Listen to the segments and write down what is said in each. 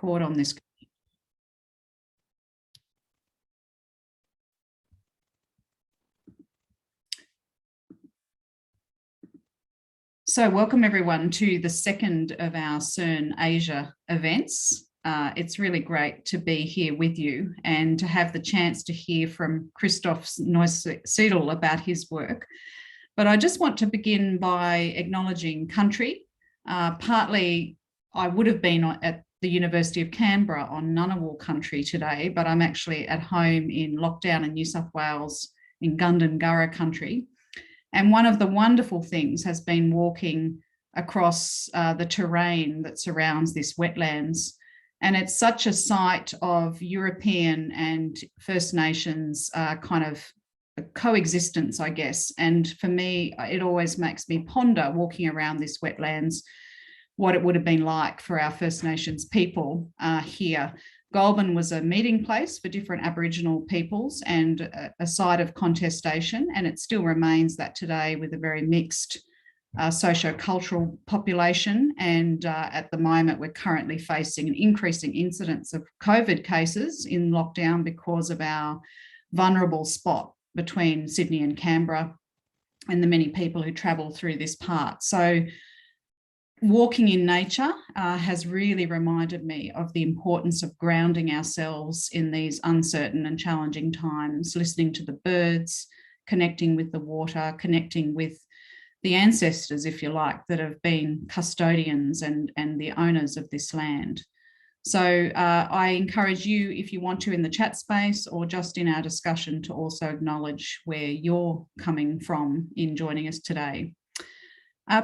record on this. So welcome everyone to the second of our CERN Asia events. It's really great to be here with you and to have the chance to hear from Christoph Neusiedl about his work. But I just want to begin by acknowledging country. Partly I would have been at the University of Canberra on Ngunnawal country today, but I'm actually at home in lockdown in New South Wales in Gundungurra country. And one of the wonderful things has been walking across the terrain that surrounds this wetlands. And it's such a site of European and First Nations kind of coexistence, I guess. And for me, it always makes me ponder walking around this wetlands, what it would have been like for our First Nations people here. Goulburn was a meeting place for different Aboriginal peoples and a site of contestation, and it still remains that today with a very mixed socio-cultural population. And at the moment, we're currently facing an increasing incidence of COVID cases in lockdown because of our vulnerable spot between Sydney and Canberra and the many people who travel through this part. So walking in nature has really reminded me of the importance of grounding ourselves in these uncertain and challenging times, listening to the birds, connecting with the water, connecting with the ancestors, if you like, that have been custodians and the owners of this land. So I encourage you, if you want to, in the chat space or just in our discussion, to also acknowledge where you're coming from in joining us today.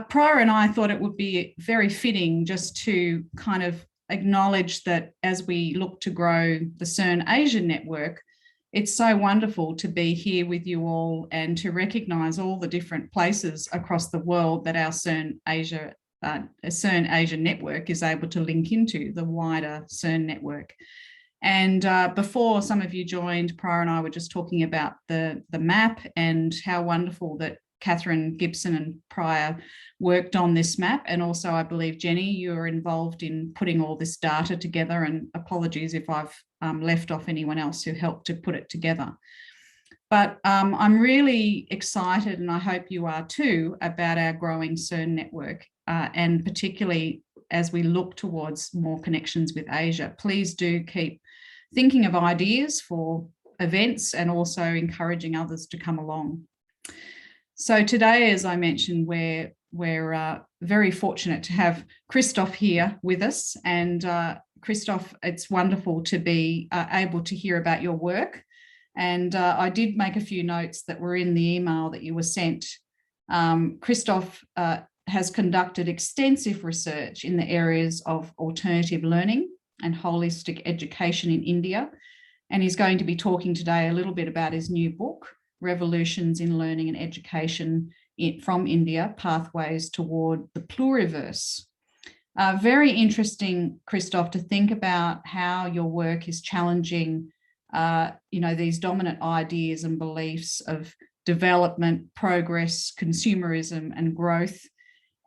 Prior and I thought it would be very fitting just to kind of acknowledge that as we look to grow the CERN Asia network, it's so wonderful to be here with you all and to recognise all the different places across the world that our CERN Asia network is able to link into the wider CERN network. And before some of you joined, Prior and I were just talking about the map and how wonderful that Catherine Gibson and Prior worked on this map. And also, I believe, Jenny, you are involved in putting all this data together, and apologies if I've left off anyone else who helped to put it together. But I'm really excited, and I hope you are too, about our growing CERN network, and particularly as we look towards more connections with Asia. Please do keep thinking of ideas for events and also encouraging others to come along. So today, as I mentioned, we're very fortunate to have Christoph here with us. And Christoph, it's wonderful to be able to hear about your work. And I did make a few notes that were in the email that you were sent. Christoph has conducted extensive research in the areas of alternative learning and holistic education in India. And he's going to be talking today a little bit about his new book, Revolutions in Learning and Education from India, Pathways Toward the Pluriverse. Very interesting, Christoph, to think about how your work is challenging, these dominant ideas and beliefs of development, progress, consumerism, and growth.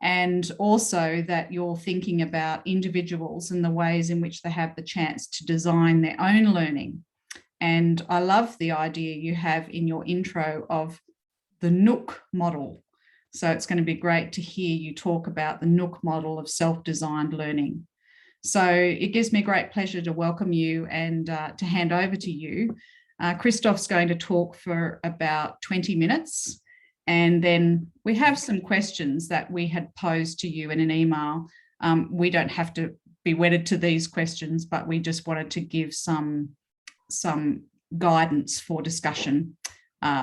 And also that you're thinking about individuals and the ways in which they have the chance to design their own learning. And I love the idea you have in your intro of the Nook model. So it's going to be great to hear you talk about the Nook model of self-designed learning. So it gives me great pleasure to welcome you and to hand over to you. Christoph's going to talk for about 20 minutes. And then we have some questions that we had posed to you in an email. We don't have to be wedded to these questions, but we just wanted to give some guidance for discussion.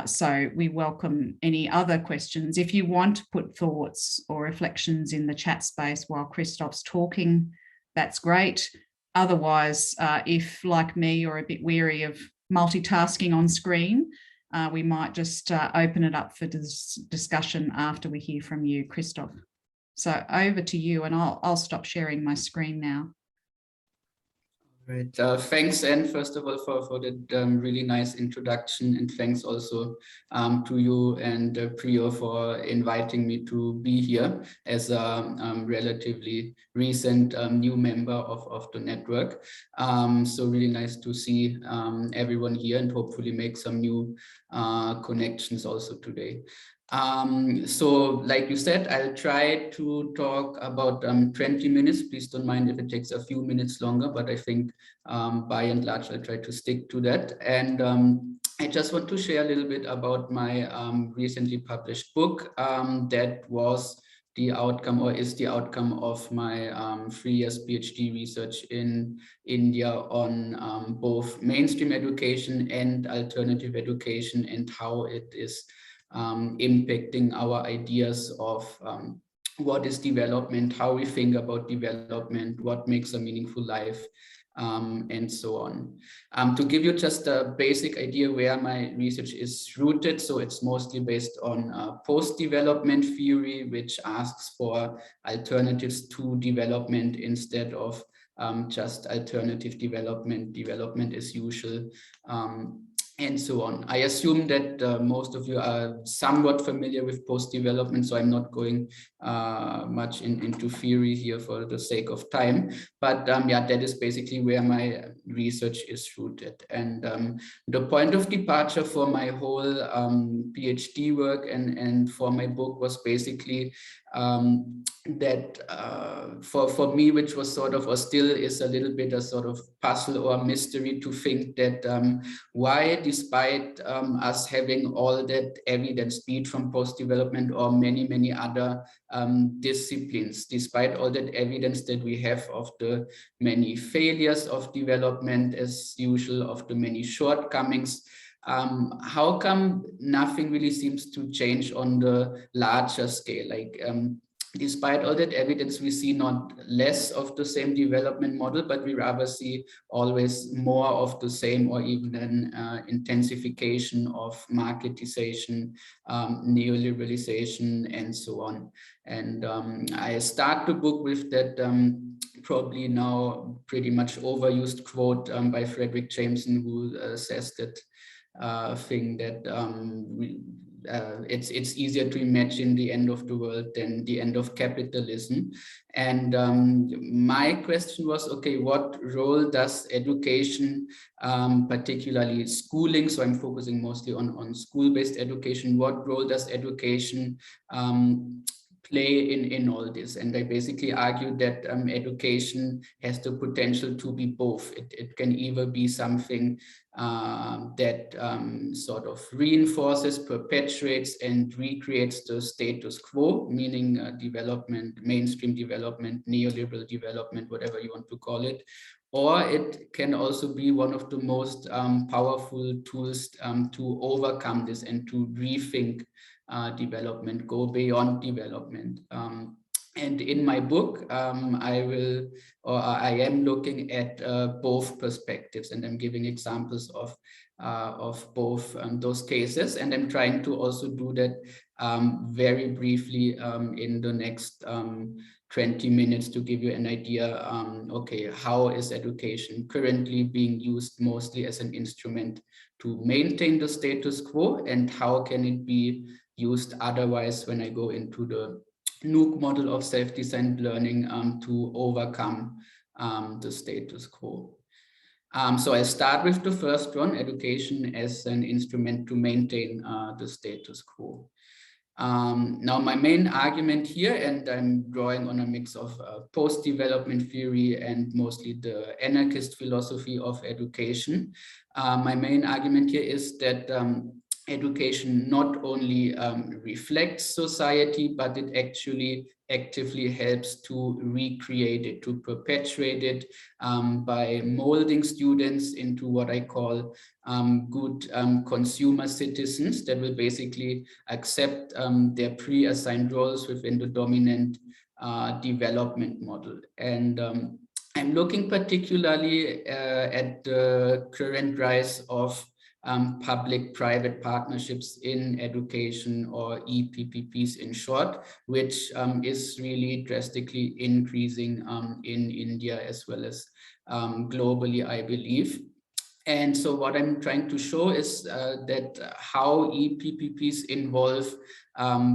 So we welcome any other questions. If you want to put thoughts or reflections in the chat space while Christoph's talking, that's great. Otherwise, if like me, you're a bit weary of multitasking on screen, we might just open it up for discussion after we hear from you, Christoph. So over to you, and I'll stop sharing my screen now. Right. Thanks, Anne, first of all, for that really nice introduction. And thanks also to you and Priyo for inviting me to be here as a relatively recent new member of the network. So really nice to see everyone here and hopefully make some new connections also today. So like you said, I'll try to talk about 20 minutes. Please don't mind if it takes a few minutes longer, but I think by and large, I'll try to stick to that. And I just want to share a little bit about my recently published book that was the outcome or is the outcome of my 3 years PhD research in India on both mainstream education and alternative education and how it is impacting our ideas of what is development, how we think about development, what makes a meaningful life, and so on. To give you just a basic idea where my research is rooted, so it's mostly based on post-development theory, which asks for alternatives to development instead of just alternative development as usual. And so on. I assume that most of you are somewhat familiar with post-development, so I'm not going much into theory here for the sake of time. But yeah, that is basically where my research is rooted. And the point of departure for my whole PhD work and for my book was basically that for me, which was sort of, or still is a little bit a sort of puzzle or mystery to think that why, despite us having all that evidence, be it from post-development or many other disciplines, despite all that evidence that we have of the many failures of development as usual, of the many shortcomings, how come nothing really seems to change on the larger scale? Like, despite all that evidence, we see not less of the same development model, but we rather see always more of the same, or even an intensification of marketization, neoliberalization, and so on. And I start the book with that probably now pretty much overused quote by Frederick Jameson, who says that thing that it's easier to imagine the end of the world than the end of capitalism. And my question was, okay, what role does education, particularly schooling, so I'm focusing mostly on school-based education, what role does education play in all this? And I basically argued that education has the potential to be both. It can either be something that sort of reinforces, perpetuates, and recreates the status quo, meaning development, mainstream development, neoliberal development, whatever you want to call it. Or it can also be one of the most powerful tools to overcome this and to rethink development, go beyond development. And in my book, I am looking at both perspectives, and I'm giving examples of both those cases. And I'm trying to also do that very briefly in the next 20 minutes to give you an idea, okay, how is education currently being used mostly as an instrument to maintain the status quo, and how can it be used otherwise when I go into the Nook model of self-designed learning to overcome the status quo. So I start with the first one, education as an instrument to maintain the status quo. Now, my main argument here, and I'm drawing on a mix of post-development theory and mostly the anarchist philosophy of education. My main argument here is that education not only reflects society, but it actually actively helps to recreate it, to perpetuate it by molding students into what I call good consumer citizens that will basically accept their pre-assigned roles within the dominant development model. And I'm looking particularly at the current rise of public-private partnerships in education, or EPPPs in short, which is really drastically increasing in India as well as globally, I believe. And so what I'm trying to show is that how EPPPs involve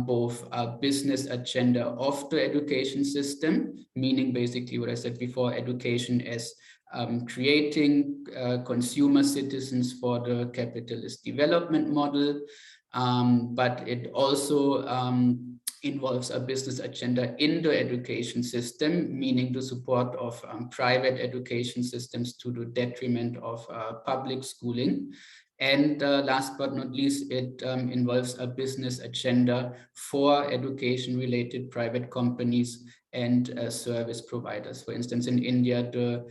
both a business agenda of the education system, meaning basically what I said before, education as creating consumer citizens for the capitalist development model, but it also involves a business agenda in the education system, meaning the support of private education systems to the detriment of public schooling. And last but not least, it involves a business agenda for education-related private companies and service providers. For instance, in India, the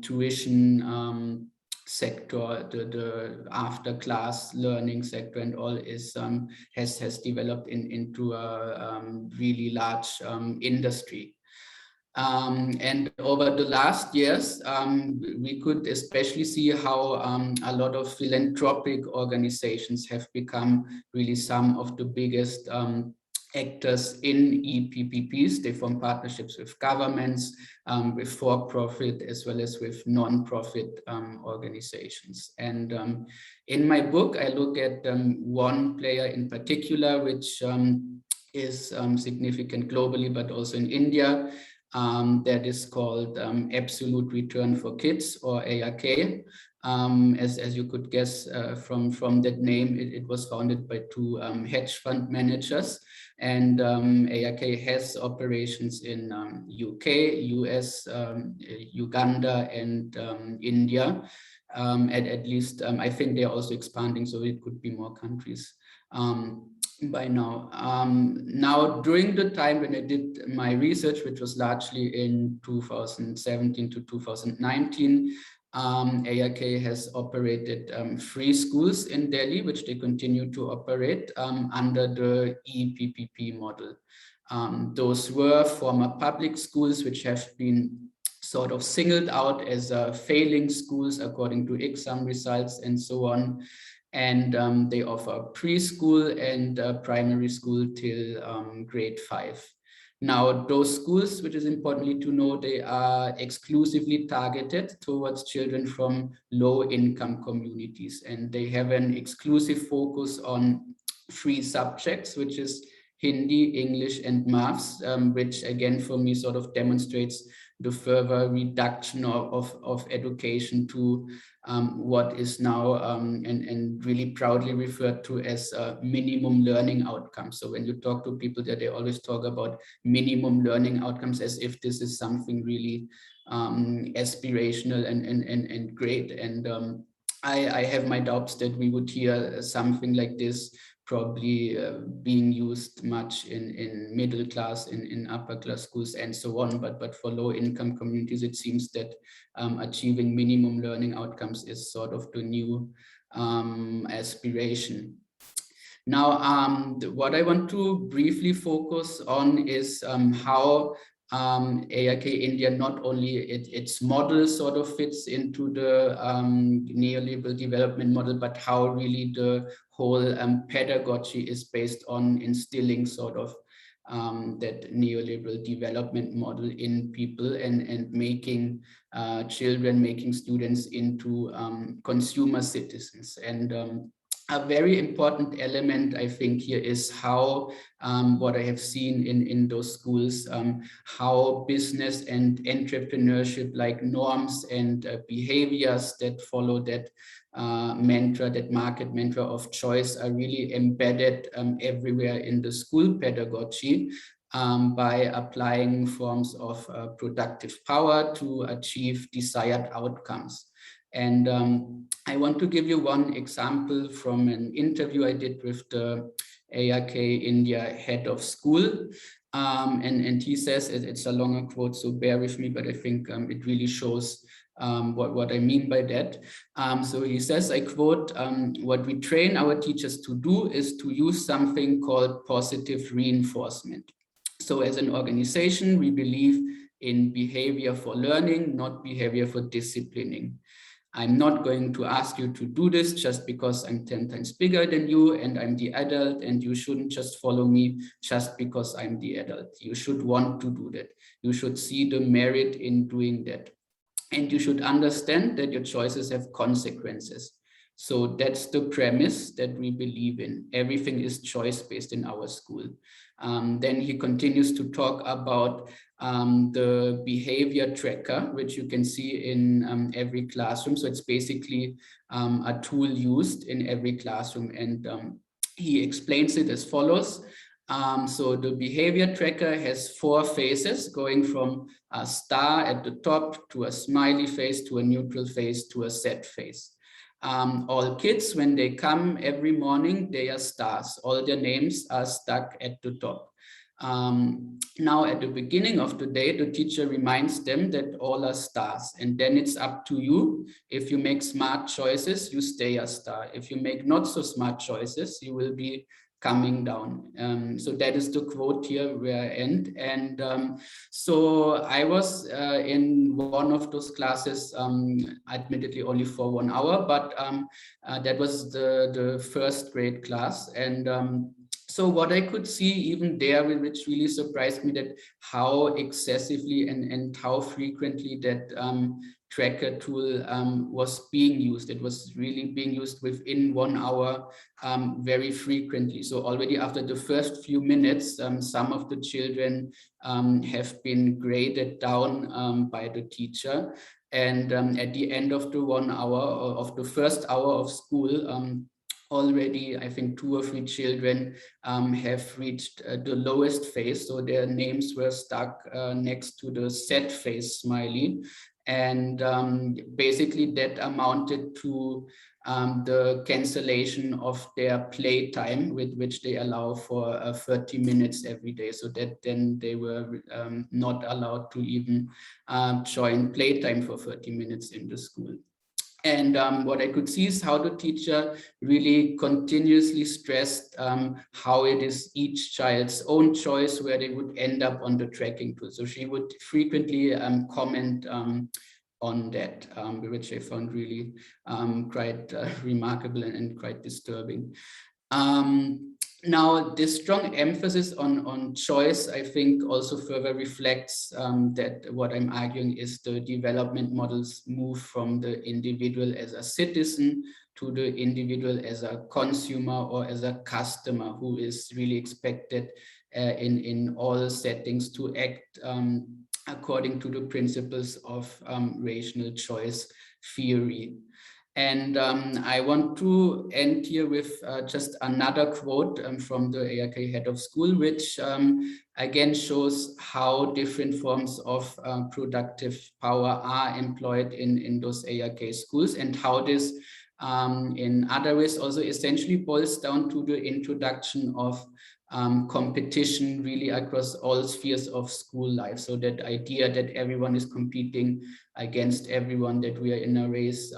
tuition sector, the after-class learning sector and all is has developed into a really large industry. And over the last years, we could especially see how a lot of philanthropic organizations have become really some of the biggest actors in EPPPs. They form partnerships with governments, with for-profit, as well as with non-profit organizations. And in my book, I look at one player in particular, which is significant globally, but also in India. That is called Absolute Return for Kids, or ARK. As you could guess from that name, it was founded by two hedge fund managers. And ARK has operations in UK, US, Uganda, and India. At least, I think they're also expanding, so it could be more countries by now. Now, during the time when I did my research, which was largely in 2017 to 2019, ARK has operated 3 schools in Delhi, which they continue to operate under the EPPP model. Those were former public schools, which have been sort of singled out as failing schools according to exam results and so on. And they offer preschool and primary school till grade 5. Now, those schools, which is importantly to know, they are exclusively targeted towards children from low-income communities, and they have an exclusive focus on 3 subjects, which is Hindi, English, and maths, which again for me sort of demonstrates the further reduction of education to what is now and really proudly referred to as minimum learning outcomes. So when you talk to people there, they always talk about minimum learning outcomes as if this is something really aspirational and great. And I have my doubts that we would hear something like this probably being used much in middle class, in upper class schools and so on. But for low income communities, it seems that achieving minimum learning outcomes is sort of the new aspiration. Now, what I want to briefly focus on is how ARK India, not only its model sort of fits into the neoliberal development model, but how really the whole pedagogy is based on instilling sort of that neoliberal development model in people and making children, making students into consumer citizens. And a very important element, I think, here is how what I have seen in those schools, how business and entrepreneurship like norms and behaviors that follow that mantra, that market mantra of choice, are really embedded everywhere in the school pedagogy by applying forms of productive power to achieve desired outcomes. And I want to give you one example from an interview I did with the ARK India head of school. And he says, it's a longer quote, so bear with me, but I think it really shows what I mean by that. So he says, I quote, what we train our teachers to do is to use something called positive reinforcement. So as an organization, we believe in behavior for learning, not behavior for disciplining. I'm not going to ask you to do this just because I'm 10 times bigger than you and I'm the adult, and you shouldn't just follow me just because I'm the adult. You should want to do that. You should see the merit in doing that. And you should understand that your choices have consequences. So that's the premise that we believe in. Everything is choice-based in our school. Then he continues to talk about the behavior tracker, which you can see in every classroom. So it's basically a tool used in every classroom. And he explains it as follows. So the behavior tracker has 4 phases, going from a star at the top to a smiley face to a neutral face to a sad face. All kids, when they come every morning, they are stars. All their names are stuck at the top. Now at the beginning of the day, the teacher reminds them that all are stars, and then it's up to you. If you make smart choices, you stay a star. If you make not so smart choices, you will be coming down. So that is the quote here where I end. And so I was in one of those classes, admittedly only for 1 hour, but that was the first grade class. And so what I could see even there, which really surprised me, that how excessively and how frequently that tracker tool was being used. It was really being used within 1 hour very frequently. So already after the first few minutes, some of the children have been graded down by the teacher. And at the end of the 1 hour, of the first hour of school, already, I think 2 or 3 children have reached the lowest phase. So their names were stuck next to the sad face smiley. And basically that amounted to the cancellation of their playtime, with which they allow for 30 minutes every day. So that then they were not allowed to even join playtime for 30 minutes in the school. And what I could see is how the teacher really continuously stressed how it is each child's own choice where they would end up on the tracking tool. So she would frequently comment on that, which I found really quite remarkable and quite disturbing. Now, this strong emphasis on choice, I think, also further reflects that what I'm arguing is the development models move from the individual as a citizen to the individual as a consumer or as a customer, who is really expected in all settings to act according to the principles of rational choice theory. And I want to end here with just another quote from the ARK head of school, which again shows how different forms of productive power are employed in those ARK schools, and how this in other ways also essentially boils down to the introduction of competition really across all spheres of school life. So that idea that everyone is competing against everyone, that we are in a race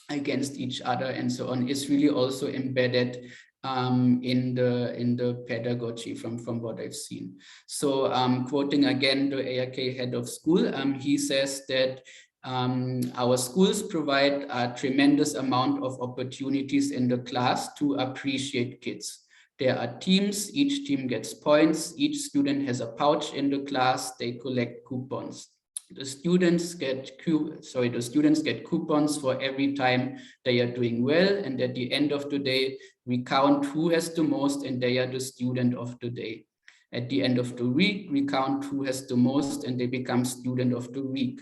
against each other and so on, is really also embedded in the pedagogy from what I've seen. So quoting again the ARK head of school, he says that our schools provide a tremendous amount of opportunities in the class to appreciate kids. There are teams, each team gets points, each student has a pouch in the class, they collect coupons. The students get coupons for every time they are doing well, and at the end of the day, we count who has the most, and they are the student of the day. At the end of the week, we count who has the most, and they become student of the week.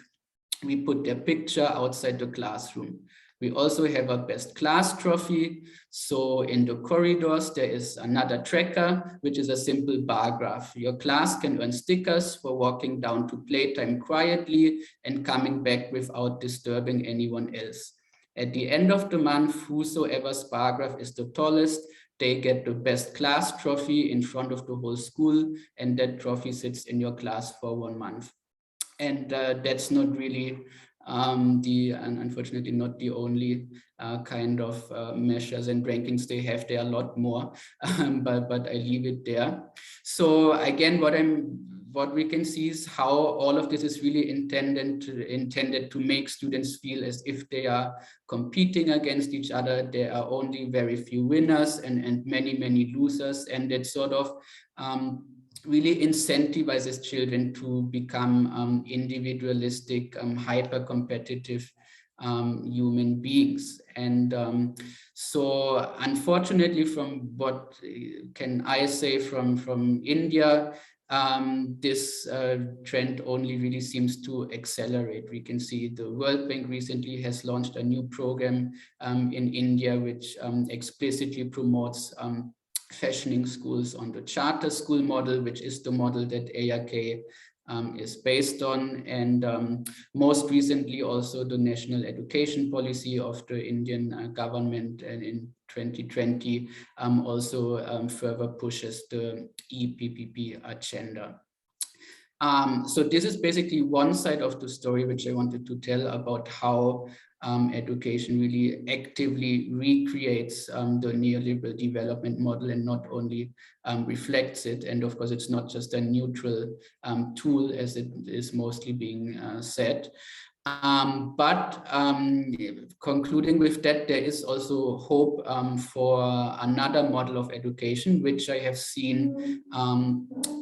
We put their picture outside the classroom. We also have a best class trophy. So in the corridors, there is another tracker, which is a simple bar graph. Your class can earn stickers for walking down to playtime quietly and coming back without disturbing anyone else. At the end of the month, whosoever's bar graph is the tallest, they get the best class trophy in front of the whole school, and that trophy sits in your class for 1 month. And that's not really unfortunately not the only kind of measures and rankings they have. There are a lot more, but I leave it there. So again, what I'm what we can see is how all of this is really intended to make students feel as if they are competing against each other. There are only very few winners and many losers, and it sort of really incentivizes children to become individualistic, hyper-competitive human beings. And so unfortunately, from what can I say from India, this trend only really seems to accelerate. We can see the World Bank recently has launched a new program in India, which explicitly promotes fashioning schools on the charter school model, which is the model that ARK is based on. And most recently also the national education policy of the Indian government, and in 2020 also further pushes the EPPP agenda. So this is basically one side of the story which I wanted to tell about how education really actively recreates the neoliberal development model and not only reflects it. And of course, it's not just a neutral tool as it is mostly being said. But concluding with that, there is also hope for another model of education, which I have seen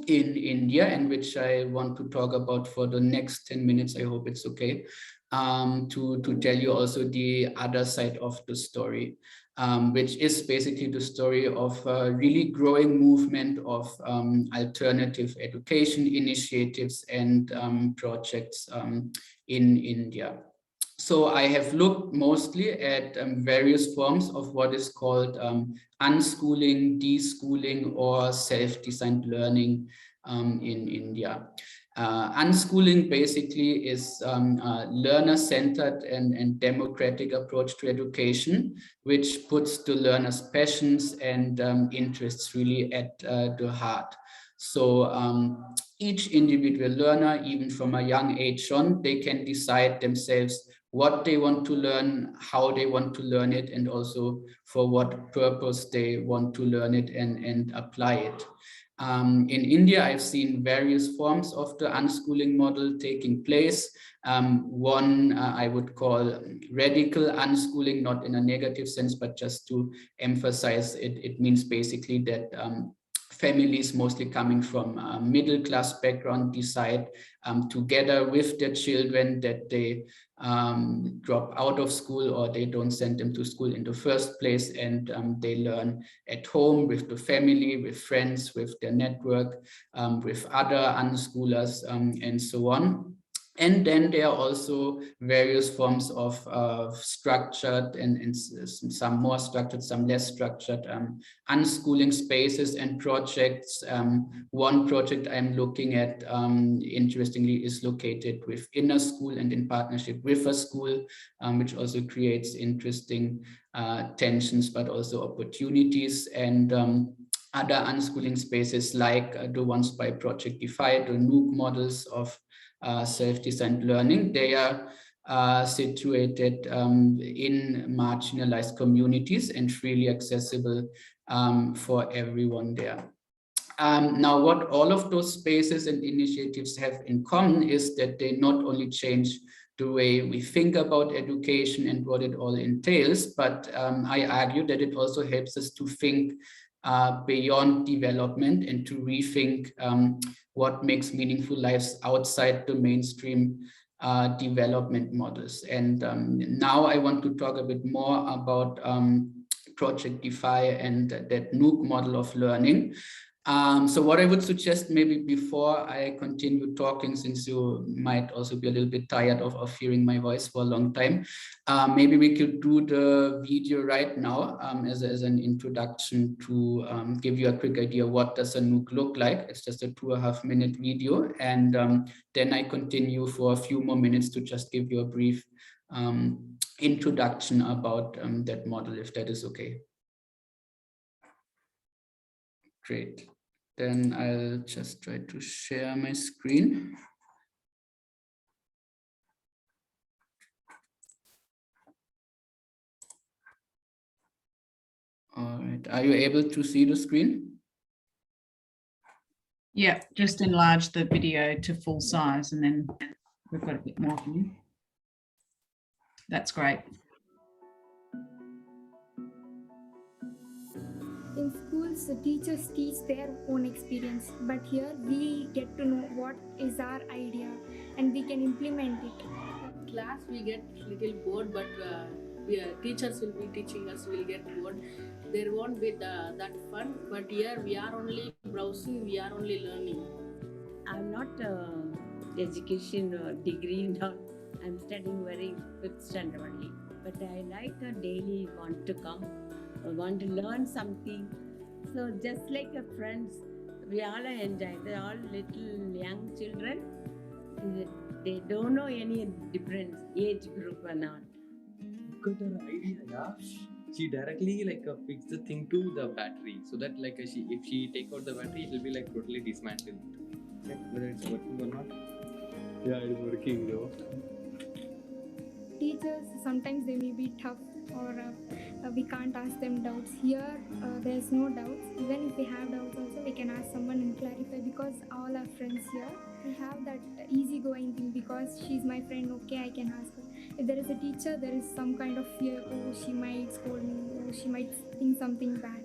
in India and which I want to talk about for the next 10 minutes. I hope it's okay, to tell you also the other side of the story, which is basically the story of a really growing movement of alternative education initiatives and projects in India. So I have looked mostly at various forms of what is called unschooling, deschooling, or self-designed learning in India. Unschooling basically is a learner-centered and democratic approach to education, which puts the learner's passions and interests really at the heart. So each individual learner, even from a young age on, they can decide themselves what they want to learn, how they want to learn it, and also for what purpose they want to learn it and apply it. In India, I've seen various forms of the unschooling model taking place. One I would call radical unschooling, not in a negative sense, but just to emphasize it. It means basically that families mostly coming from a middle class background decide together with their children that they drop out of school or they don't send them to school in the first place, and they learn at home with the family, with friends, with their network, with other unschoolers, and so on. And then there are also various forms of structured and some more structured, some less structured unschooling spaces and projects. One project I'm looking at, interestingly, is located within a school and in partnership with a school, which also creates interesting tensions, but also opportunities. And other unschooling spaces like the ones by Project Defy, the Nook models of self-designed learning. They are situated in marginalized communities and freely accessible for everyone there. Now, what all of those spaces and initiatives have in common is that they not only change the way we think about education and what it all entails, but I argue that it also helps us to think beyond development and to rethink what makes meaningful lives outside the mainstream development models. And now I want to talk a bit more about Project Defy and that Nook model of learning. So what I would suggest, maybe before I continue talking, since you might also be a little bit tired of hearing my voice for a long time, maybe we could do the video right now as an introduction to give you a quick idea what does a Nook look like. It's just a 2.5 minute video, and then I continue for a few more minutes to just give you a brief introduction about that model, if that is okay. Great. Then I'll just try to share my screen. All right. Are you able to see the screen? Yeah, just enlarge the video to full size and then we've got a bit more of you. That's great. In schools, the teachers teach their own experience, but here we get to know what is our idea and we can implement it. Class we get little bored, but teachers will be teaching us, will get bored. There won't be that fun, but here we are only browsing, we are only learning. I'm not education or degree now. I'm studying very 5th standard only. But I like a daily want to come, want to learn something. So just like a friends, we all enjoy. They're all little young children. They don't know any difference, age group or not. Got her idea, yeah. She directly fix the thing to the battery, so that if she take out the battery, it will be totally dismantled. Check whether it's working or not. Yeah, it's working though. Teachers, sometimes they may be tough or we can't ask them doubts. Here, there's no doubts. Even if we have doubts also, we can ask someone and clarify, because all our friends here, we have that easygoing thing, because she's my friend, okay, I can ask her. If there is a teacher, there is some kind of fear, oh, she might scold me, oh, she might think something bad.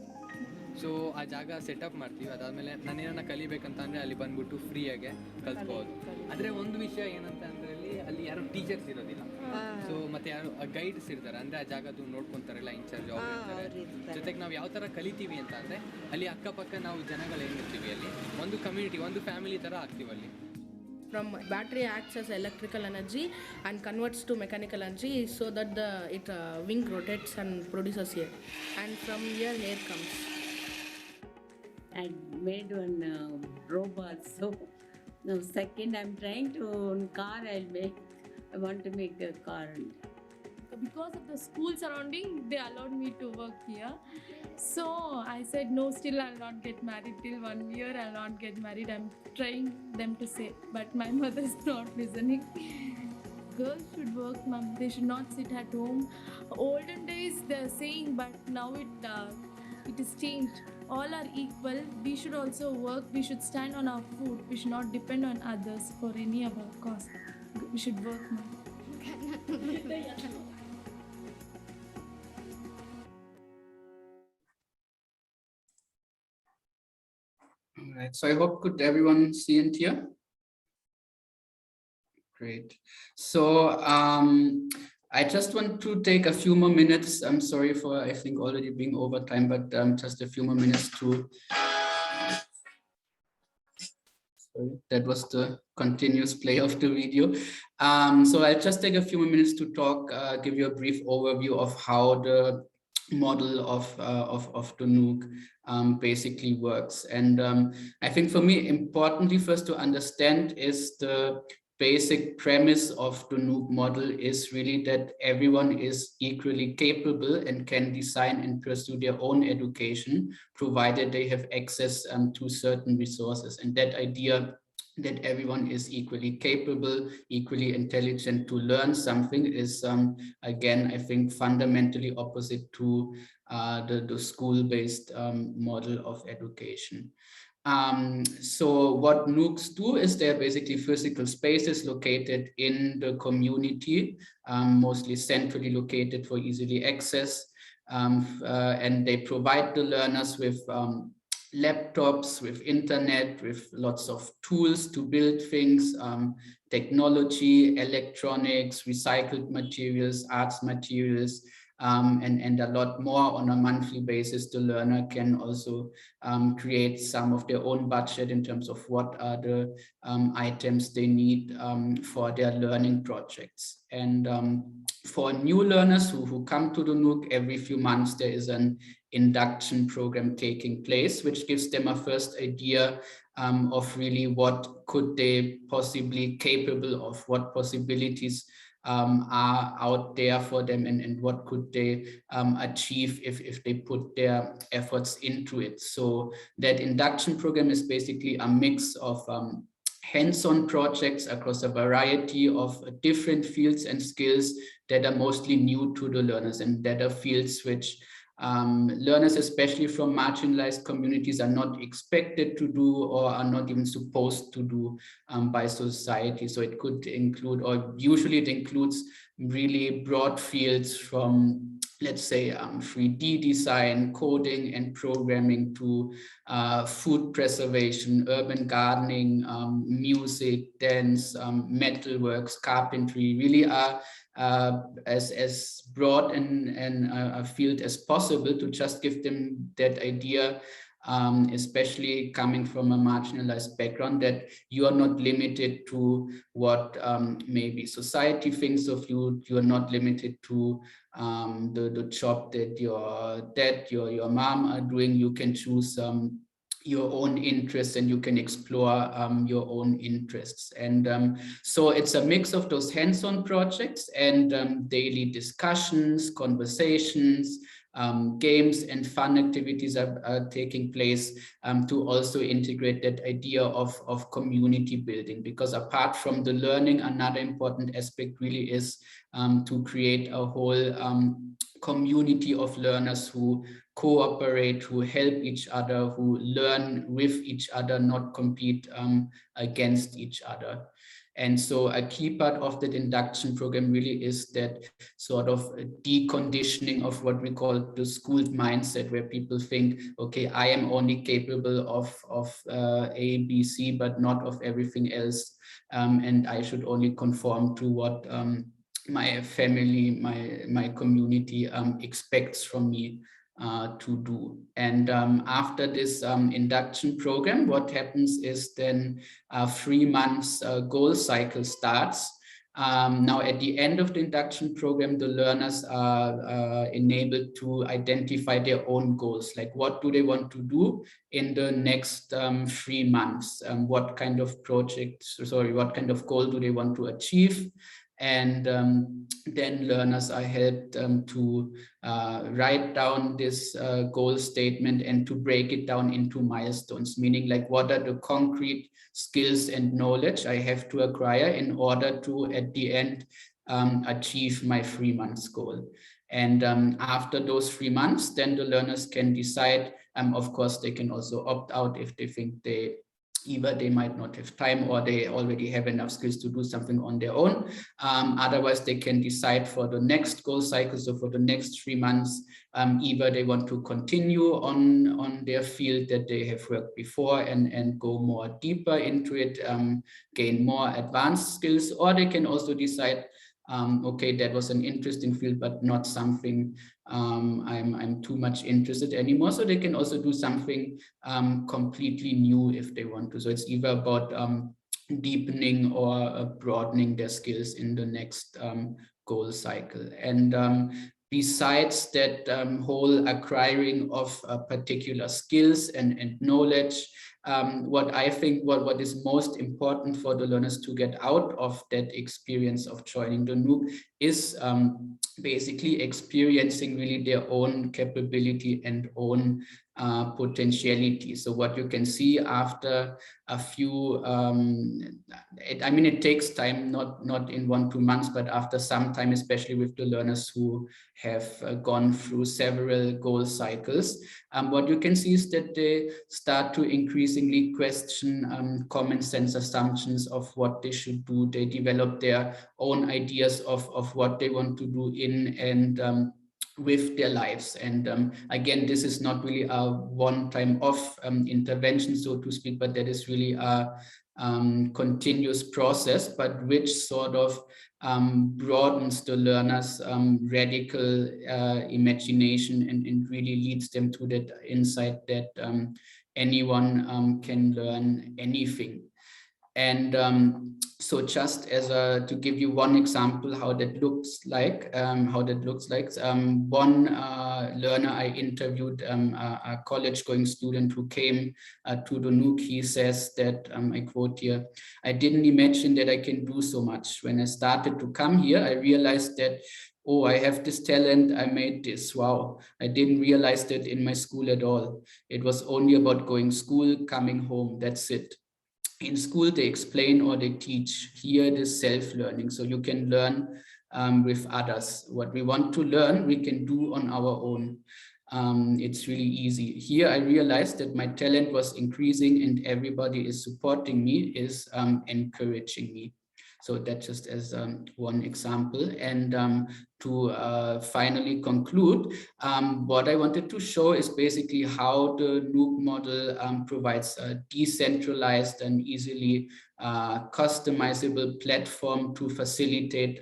So ಆ ಜಾಗ setup ಮಾಡ್ತೀವಿ, ಅದಾದಮೇಲೆ ನಾನೇನನ್ನ ಕಲಿಬೇಕಂತಂದರೆ ಅಲ್ಲಿ ಬಂದ್ಬಿಟ್ಟು ಫ್ರೀಯಾಗೆ ಕಲ್ತ್ಬೋದು. ಆದರೆ ಒಂದು ವಿಷಯ ಏನಂತ ಅಂದರೆ ಅಲ್ಲಿ ಯಾರು ಟೀಚರ್ಸ್ ಇರೋದಿಲ್ಲ. ಸೊ ಮತ್ತೆ ಯಾರು ಗೈಡ್ಸ್ ಇರ್ತಾರೆ, ಅಂದರೆ ಆ ಜಾಗದ್ದು ನೋಡ್ಕೊತಾರಲ್ಲ, ಇನ್ಚಾರ್ಜ್ ಅವ್ರು ಇರ್ತಾರೆ. ಜೊತೆಗೆ ನಾವು ಯಾವ ಥರ ಕಲಿತೀವಿ ಅಂತ ಅಂದರೆ ಅಲ್ಲಿ ಅಕ್ಕಪಕ್ಕ ನಾವು ಜನಗಳೇನಿರ್ತೀವಿ, ಅಲ್ಲಿ ಒಂದು ಕಮ್ಯುನಿಟಿ, ಒಂದು ಫ್ಯಾಮಿಲಿ ಥರ ಆಗ್ತೀವಿ ಅಲ್ಲಿ. From battery acts as electrical energy and converts to mechanical energy, so that the wing rotates and produces air, and from here air comes. I made one robot. So now second I'm trying to car. I want to make a car. Because of the school surrounding, they allowed me to work here. So I said no, still I'll not get married till 1 year. I'll not get married. I'm trying them to say, but my mother's not listening. Girls should work, mom. They should not sit at home. Olden days they're saying, but now it is changed. All are equal. We should also work. We should stand on our foot. We should not depend on others for any of our cost. We should work more. All right, so I hope could everyone see and hear? Great. So I just want to take a few more minutes. I'm sorry for, I think, already being over time, but just a few more minutes to. Sorry, that was the continuous play of the video. So I'll just take a few more minutes to talk, give you a brief overview of how the model of the Nook basically works. And I think for me, importantly first to understand is the basic premise of the Nook model is really that everyone is equally capable and can design and pursue their own education, provided they have access to certain resources. And that idea that everyone is equally capable, equally intelligent to learn something is, again, I think fundamentally opposite to the school-based model of education. So what Nooks do is they're basically physical spaces located in the community, mostly centrally located for easily access, and they provide the learners with laptops, with internet, with lots of tools to build things, technology, electronics, recycled materials, arts materials, and a lot more. On a monthly basis, the learner can also create some of their own budget in terms of what are the items they need for their learning projects. And for new learners who come to the Nook, every few months there is an induction program taking place, which gives them a first idea of really what could they possibly capable of, what possibilities are out there for them, and what could they achieve if they put their efforts into it. So that induction program is basically a mix of hands-on projects across a variety of different fields and skills that are mostly new to the learners, and that are fields which learners, especially from marginalized communities, are not expected to do or are not even supposed to do by society. So it could include, or usually it includes, really broad fields from, let's say, 3D design, coding and programming, to food preservation, urban gardening, music, dance, metalworks, carpentry, really are as broad and a field as possible, to just give them that idea, especially coming from a marginalized background, that you are not limited to what maybe society thinks of you. You are not limited to the job that your dad, your mom are doing. You can choose your own interests, and you can explore your own interests. And so it's a mix of those hands-on projects and daily discussions, conversations, games and fun activities are taking place to also integrate that idea of community building. Because apart from the learning, another important aspect really is to create a whole community of learners who cooperate, who help each other, who learn with each other, not compete against each other. And so a key part of that induction program really is that sort of deconditioning of what we call the schooled mindset, where people think, okay, I am only capable of A, B, C, but not of everything else. And I should only conform to what my family, my community expects from me to do. And after this induction program, what happens is then 3 months goal cycle starts. Now, at the end of the induction program, the learners are enabled to identify their own goals, like what do they want to do in the next 3 months? What kind of what kind of goal do they want to achieve? And then learners are helped to write down this goal statement and to break it down into milestones, meaning like what are the concrete skills and knowledge I have to acquire in order to, at the end, achieve my 3 months goal. And after those 3 months, then the learners can decide. Of course, they can also opt out if they think either they might not have time or they already have enough skills to do something on their own. Otherwise, they can decide for the next goal cycle, so for the next 3 months, either they want to continue on their field that they have worked before and go more deeper into it, gain more advanced skills, or they can also decide, okay, that was an interesting field, but not something I'm too much interested anymore. So they can also do something completely new if they want to. So it's either about deepening or broadening their skills in the next goal cycle. And besides that whole acquiring of particular skills and knowledge, what I think what is most important for the learners to get out of that experience of joining the Nook is basically experiencing really their own capability and own potentiality. So what you can see after a few, I mean, it takes time, not in 1-2 months, but after some time, especially with the learners who have gone through several goal cycles, what you can see is that they start to increasingly question common sense assumptions of what they should do. They develop their own ideas of what they want to do in and with their lives. And again, this is not really a one-time off intervention, so to speak, but that is really a continuous process, but which sort of broadens the learner's radical imagination and really leads them to that insight that anyone can learn anything. And so just as to give you one example how that looks like, one learner I interviewed, a college-going student who came to the Nook, he says that, I quote here, "I didn't imagine that I can do so much. When I started to come here, I realized that, oh, I have this talent, I made this, wow. I didn't realize that in my school at all. It was only about going school, coming home, that's it. In school, they explain or they teach. Here it is self-learning, so you can learn with others. What we want to learn, we can do on our own. it's really easy. Here I realized that my talent was increasing and everybody is supporting me, is encouraging me. So that just as one example. And to finally conclude, what I wanted to show is basically how the Nook model provides a decentralized and easily customizable platform to facilitate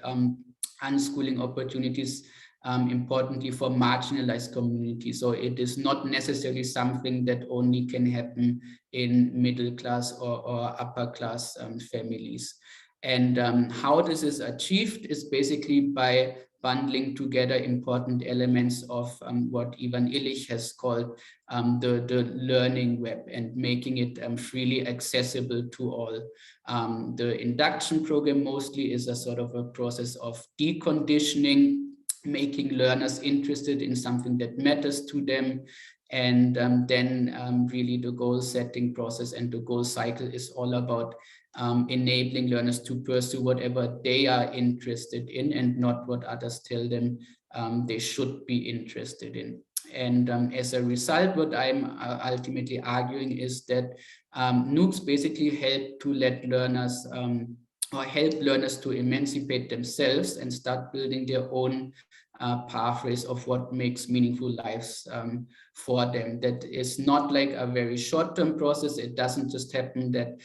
unschooling opportunities, importantly for marginalized communities. So it is not necessarily something that only can happen in middle class or upper class families. And how this is achieved is basically by bundling together important elements of what Ivan Illich has called the learning web, and making it freely accessible to all. The induction program mostly is a sort of a process of deconditioning, making learners interested in something that matters to them. And then really the goal setting process and the goal cycle is all about enabling learners to pursue whatever they are interested in and not what others tell them they should be interested in. And as a result, what I'm ultimately arguing is that Nooks basically help to let learners or help learners to emancipate themselves and start building their own pathways of what makes meaningful lives for them. That is not like a very short-term process. It doesn't just happen that,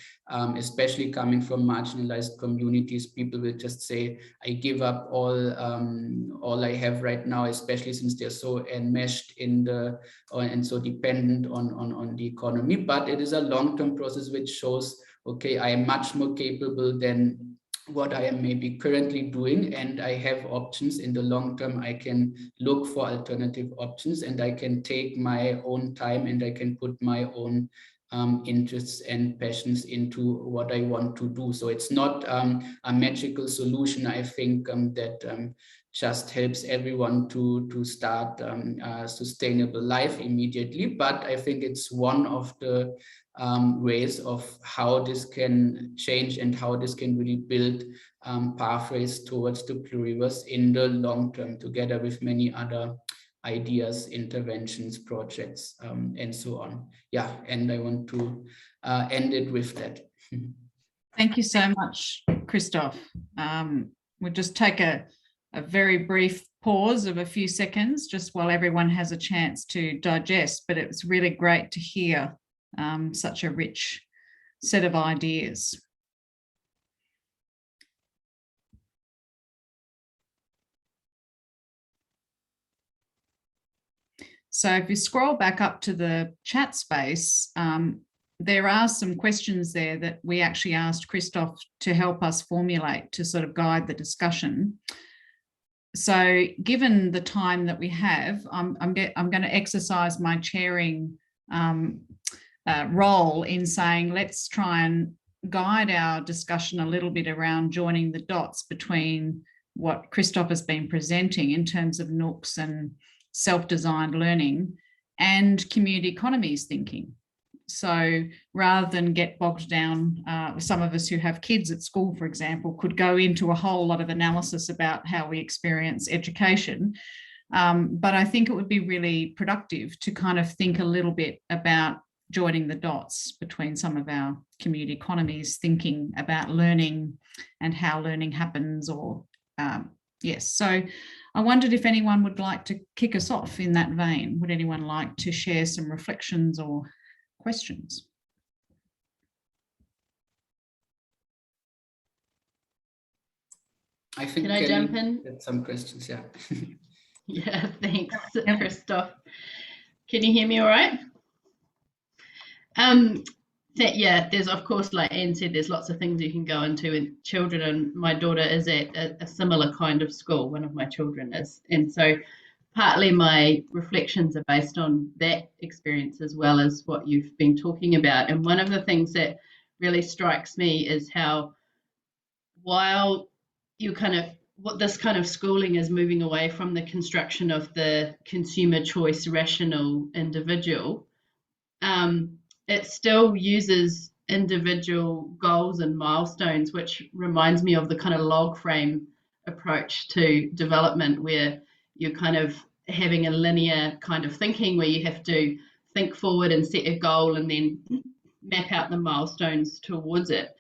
especially coming from marginalized communities, people will just say, I give up all I have right now, especially since they're so enmeshed in the, and so dependent on the economy. But it is a long-term process which shows, okay, I am much more capable than what I am maybe currently doing, and I have options. In the long term, I can look for alternative options, and I can take my own time, and I can put my own interests and passions into what I want to do. So it's not a magical solution, I think, that just helps everyone to start a sustainable life immediately. But I think it's one of the ways of how this can change and how this can really build pathways towards the pluriverse in the long term, together with many other ideas, interventions, projects, and so on. Yeah, and I want to end it with that. Thank you so much, Christoph. We'll just take a very brief pause of a few seconds, just while everyone has a chance to digest, but it was really great to hear such a rich set of ideas. So if you scroll back up to the chat space, there are some questions there that we actually asked Christoph to help us formulate to sort of guide the discussion. So given the time that we have, I'm going to exercise my chairing role in saying, let's try and guide our discussion a little bit around joining the dots between what Christoph has been presenting in terms of Nooks and self-designed learning and community economies thinking. So rather than get bogged down, some of us who have kids at school, for example, could go into a whole lot of analysis about how we experience education. But I think it would be really productive to kind of think a little bit about joining the dots between some of our community economies, thinking about learning and how learning happens, or yes. So I wondered if anyone would like to kick us off in that vein. Would anyone like to share some reflections or questions? I think Can I jump in? Some questions, yeah. Yeah, thanks, Christoph. Can you hear me all right? Yeah, there's, of course, like Anne said, there's lots of things you can go into with children, and my daughter is at a similar kind of school, one of my children is. And so partly my reflections are based on that experience as well as what you've been talking about. And one of the things that really strikes me is how, while you kind of, what this kind of schooling is moving away from the construction of the consumer choice rational individual, it still uses individual goals and milestones, which reminds me of the kind of log frame approach to development, where you kind of having a linear kind of thinking where you have to think forward and set a goal and then map out the milestones towards it.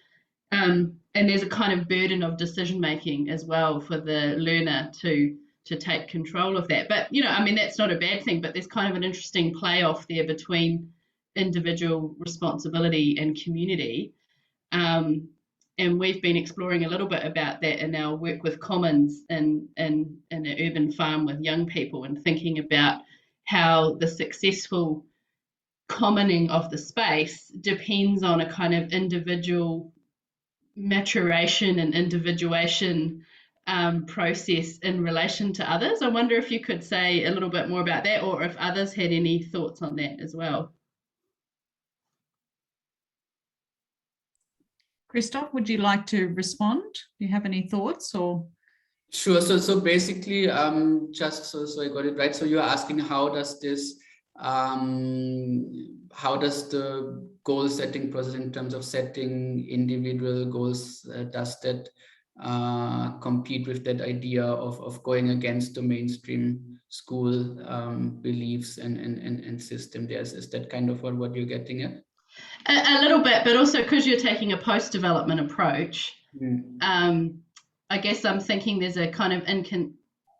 And there's a kind of burden of decision making as well for the learner to take control of that. But, you know, I mean, that's not a bad thing, but there's kind of an interesting play off there between individual responsibility and community. And we've been exploring a little bit about that in our work with Commons in an urban farm with young people, and thinking about how the successful commoning of the space depends on a kind of individual maturation and individuation process in relation to others. I wonder if you could say a little bit more about that, or if others had any thoughts on that as well. Christoph, would you like to respond? Do you have any thoughts or? Sure. So basically, just so I got it right. So you're asking how does this, how does the goal setting process in terms of setting individual goals, does that compete with that idea of going against the mainstream school beliefs and system? Is that kind of what you're getting at? A little bit, but also because you're taking a post-development approach, I guess I'm thinking there's a kind of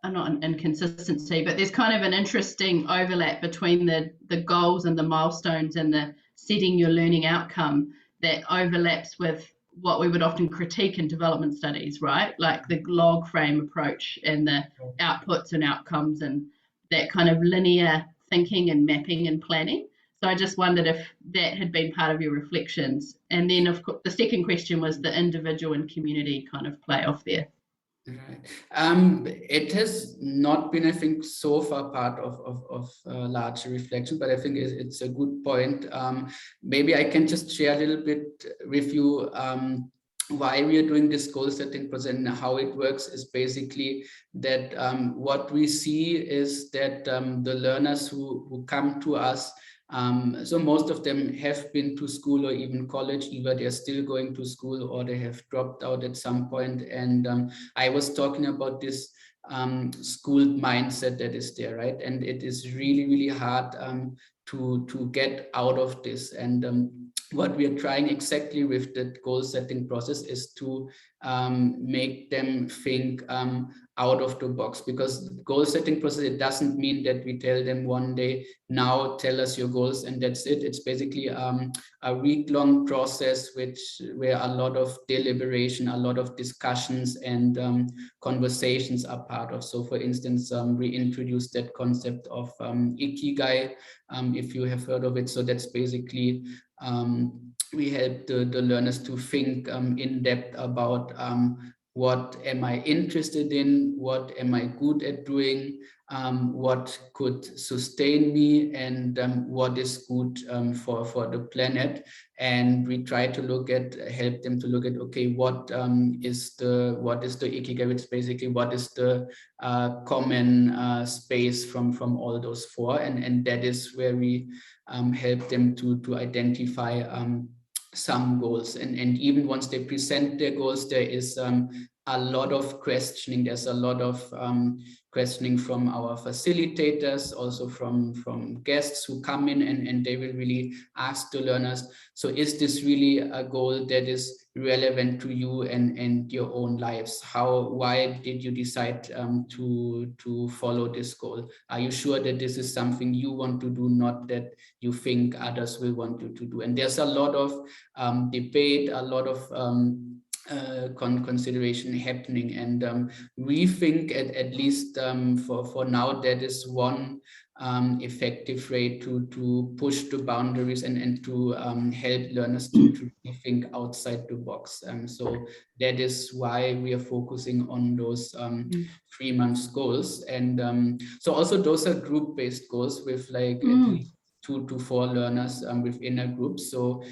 not an inconsistency, but there's kind of an interesting overlap between the goals and the milestones and the setting your learning outcome that overlaps with what we would often critique in development studies, right? Like the log frame approach and the outputs and outcomes and that kind of linear thinking and mapping and planning. So I just wondered if that had been part of your reflections. And then, of course, the second question was the individual and community kind of play off there. Right. It has not been, I think, so far part of large reflection, but I think it's a good point. Maybe I can just share a little bit with you why we are doing this goal setting process and how it works is basically that what we see is that the learners who come to us, so most of them have been to school or even college, either they're still going to school or they have dropped out at some point. And I was talking about this school mindset that is there, right? And it is really, really hard to get out of this. And what we are trying exactly with the goal setting process is to make them think out of the box, because goal setting process, it doesn't mean that we tell them one day, now tell us your goals and that's it. It's basically a week-long process where a lot of deliberation, a lot of discussions and conversations are part of. So for instance, we introduced that concept of Ikigai, if you have heard of it. So that's basically we help the learners to think in depth about what am I interested in, what am I good at doing, what could sustain me, and what is good for the planet. And we try to help them to look at, okay, what is the Ikigai, which is basically what is the common space from all those four, and that is where we help them to identify some goals. And even once they present their goals, there is a lot of questioning. There's a lot of questioning from our facilitators, also from guests who come in, and they will really ask the learners, so is this really a goal that is relevant to you and your own lives? Why did you decide to follow this goal? Are you sure that this is something you want to do, not that you think others will want you to do? And there's a lot of debate, a lot of consideration happening, and we think at least for now that is one effective way to push the boundaries and to help learners to think outside the box. So that is why we are focusing on those 3 months goals. And so also those are group-based goals with like at least 2 to 4 learners within a group. So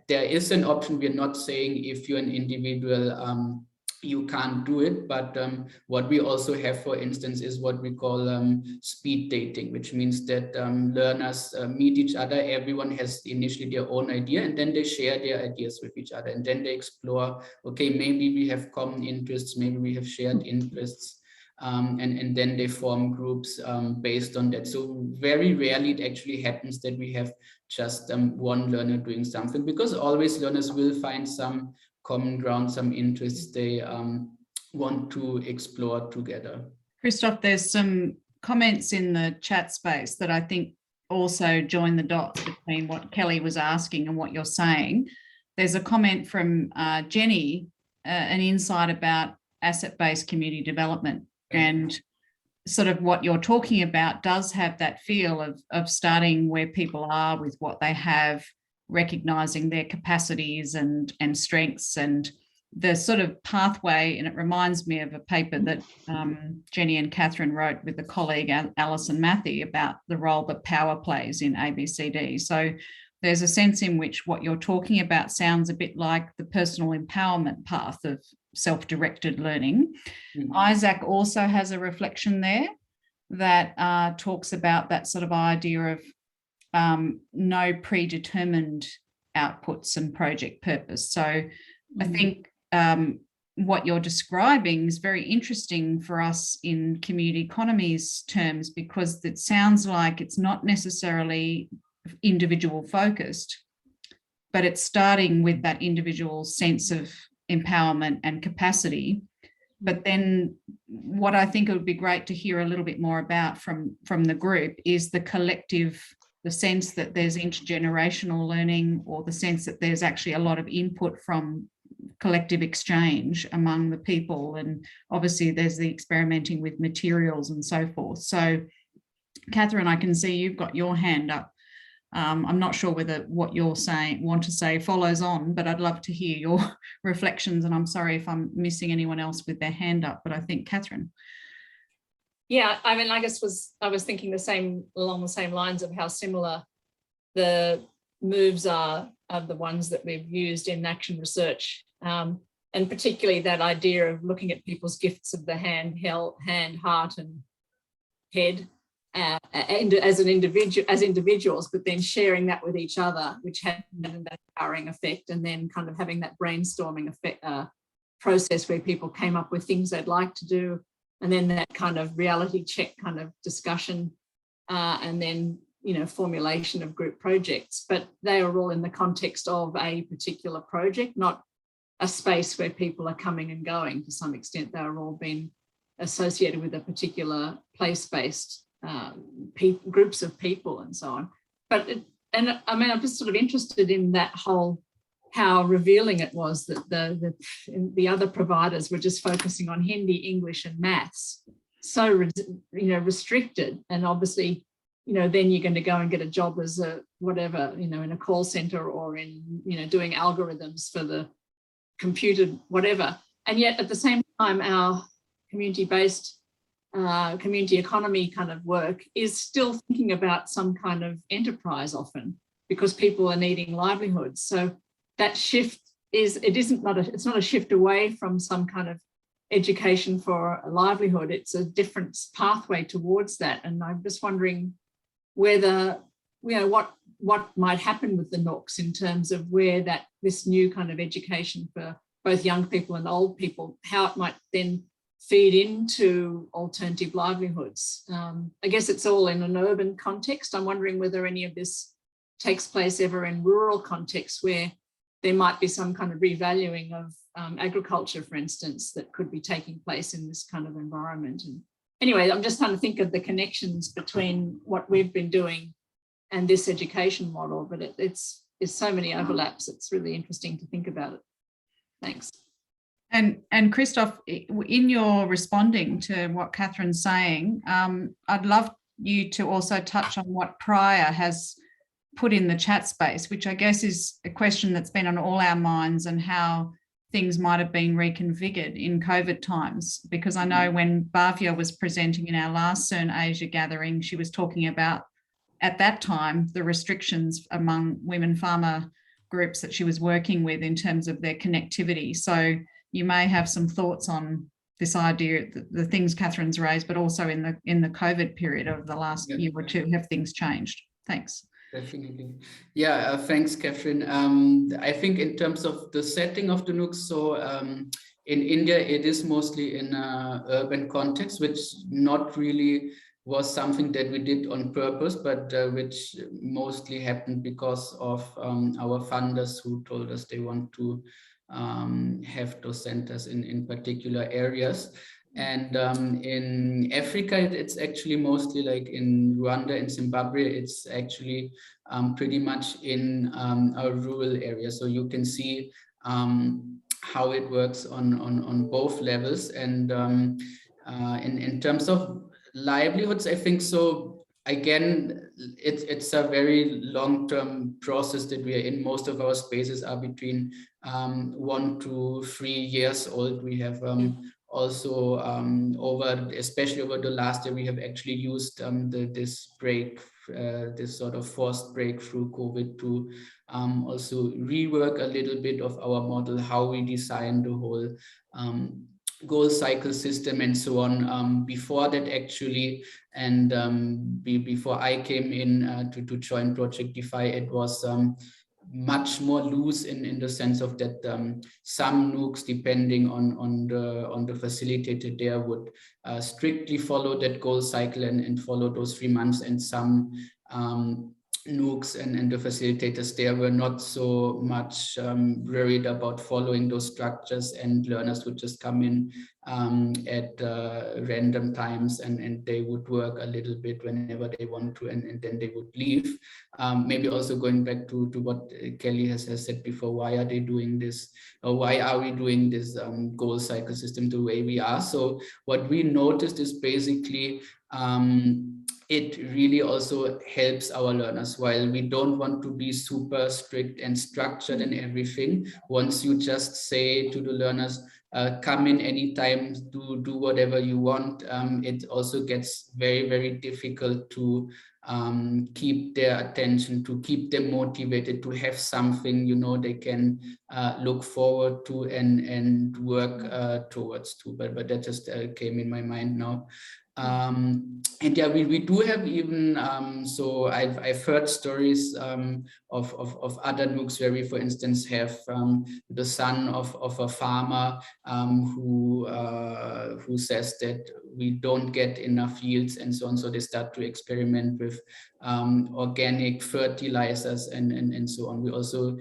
there is an option. We're not saying if you're an individual, you can't do it, but what we also have, for instance, is what we call speed dating, which means that learners meet each other. Everyone has initially their own idea, and then they share their ideas with each other, and then they explore, okay, maybe we have common interests, maybe we have shared interests. and then they form groups based on that. So very rarely it actually happens that we have just one learner doing something, because always learners will find some common ground, some interests they want to explore together. Christoph, there's some comments in the chat space that I think also join the dots between what Kelly was asking and what you're saying. There's a comment from Jenny, an insight about asset-based community development, and sort of what you're talking about does have that feel of starting where people are with what they have, recognizing their capacities and strengths and the sort of pathway. And it reminds me of a paper that Jenny and Catherine wrote with a colleague, Alison Matthey, about the role that power plays in ABCD. So there's a sense in which what you're talking about sounds a bit like the personal empowerment path of self-directed learning. Mm-hmm. Isaac also has a reflection there that talks about that sort of idea of no predetermined outputs and project purpose. So I think what you're describing is very interesting for us in community economies terms, because it sounds like it's not necessarily individual focused, but it's starting with that individual sense of empowerment and capacity. But then what I think it would be great to hear a little bit more about from the group is the collective, the sense that there's intergenerational learning, or the sense that there's actually a lot of input from collective exchange among the people. And obviously there's the experimenting with materials and so forth. So Catherine, I can see you've got your hand up. I'm not sure whether what you're want to say follows on, but I'd love to hear your reflections. And I'm sorry if I'm missing anyone else with their hand up, but I think Catherine. Yeah, I mean, I guess I was thinking along the same lines of how similar the moves are of the ones that we've used in action research, and particularly that idea of looking at people's gifts of the hand, heart, and head. And as individuals, but then sharing that with each other, which had an empowering effect, and then kind of having that brainstorming effect, process where people came up with things they'd like to do, and then that kind of reality check kind of discussion, and then formulation of group projects. But they are all in the context of a particular project, not a space where people are coming and going. To some extent, they are all being associated with a particular place-based groups of people and so on. But I'm just sort of interested in that whole, how revealing it was that the other providers were just focusing on Hindi, English and maths, so restricted. And obviously then you're going to go and get a job as a whatever, in a call center, or in doing algorithms for the computer, whatever. And yet at the same time, our community-based community economy kind of work is still thinking about some kind of enterprise often, because people are needing livelihoods. So that shift it's not a shift away from some kind of education for a livelihood. It's a different pathway towards that. And I'm just wondering whether, what might happen with the Nooks in terms of where this new kind of education for both young people and old people, how it might then feed into alternative livelihoods. I guess it's all in an urban context. I'm wondering whether any of this takes place ever in rural contexts, where there might be some kind of revaluing of agriculture, for instance, that could be taking place in this kind of environment. And anyway, I'm just trying to think of the connections between what we've been doing and this education model, but it's so many overlaps. It's really interesting to think about it. Thanks. And Christoph, in your responding to what Catherine's saying, I'd love you to also touch on what Priya has put in the chat space, which I guess is a question that's been on all our minds, and how things might have been reconfigured in COVID times. Because I know when Bhavya was presenting in our last CERN Asia gathering, she was talking about, at that time, the restrictions among women farmer groups that she was working with in terms of their connectivity. So you may have some thoughts on this idea, the things Catherine's raised, but also in the COVID period of the last year or two, have things changed? Thanks. Definitely. Yeah, thanks, Catherine. I think in terms of the setting of the Nooks, so in India, it is mostly in an urban context, which not really was something that we did on purpose, but which mostly happened because of our funders who told us they want to have those centers in particular areas. And in Africa, it's actually mostly like in Rwanda and Zimbabwe, it's actually pretty much in a rural area. So you can see how it works on both levels. And in terms of livelihoods, I think so. Again, it's a very long-term process that we are in. Most of our spaces are between 1 to 3 years old. We have also especially over the last year, we have actually used this sort of forced break through COVID to also rework a little bit of our model, how we design the whole goal cycle system and so on. Before that actually, and before I came in to join Project DeFi, it was much more loose in the sense of that some Nooks, depending on the facilitator there, would strictly follow that goal cycle and follow those 3 months, and some Nooks and the facilitators there were not so much worried about following those structures, and learners would just come in at random times, and they would work a little bit whenever they want to, and then they would leave. Maybe also going back to what Kelly has said before, why are they doing this, or why are we doing this goal cycle system the way we are? So what we noticed is basically it really also helps our learners. While we don't want to be super strict and structured and everything, once you just say to the learners, come in anytime, do whatever you want, it also gets very, very difficult to keep their attention, to keep them motivated, to have something, you know, they can look forward to and work towards to. But that just came in my mind now. And yeah, we do have even so I've heard stories of other Nooks where we, for instance, have the son of a farmer who says that we don't get enough yields and so on, so they start to experiment with organic fertilizers and so on. We also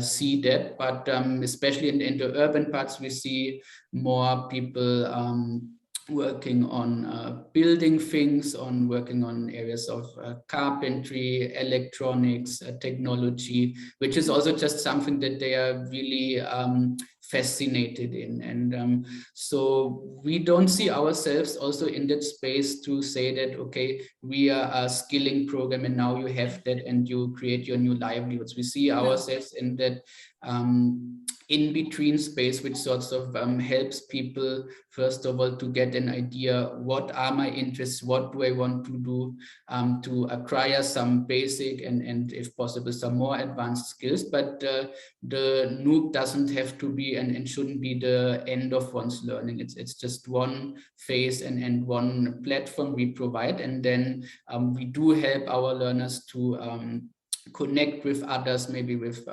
see that, but especially in the urban parts, we see more people working on building things, working on areas of carpentry, electronics, technology, which is also just something that they are really fascinated in. And so we don't see ourselves also in that space to say that, okay, we are a skilling program and now you have that and you create your new livelihoods. We see ourselves in that in-between space, which sorts of helps people, first of all, to get an idea, what are my interests, what do I want to do, to acquire some basic and if possible, some more advanced skills. But the Nook doesn't have to be and shouldn't be the end of one's learning. It's just one phase and one platform we provide. And then we do help our learners to connect with others, maybe with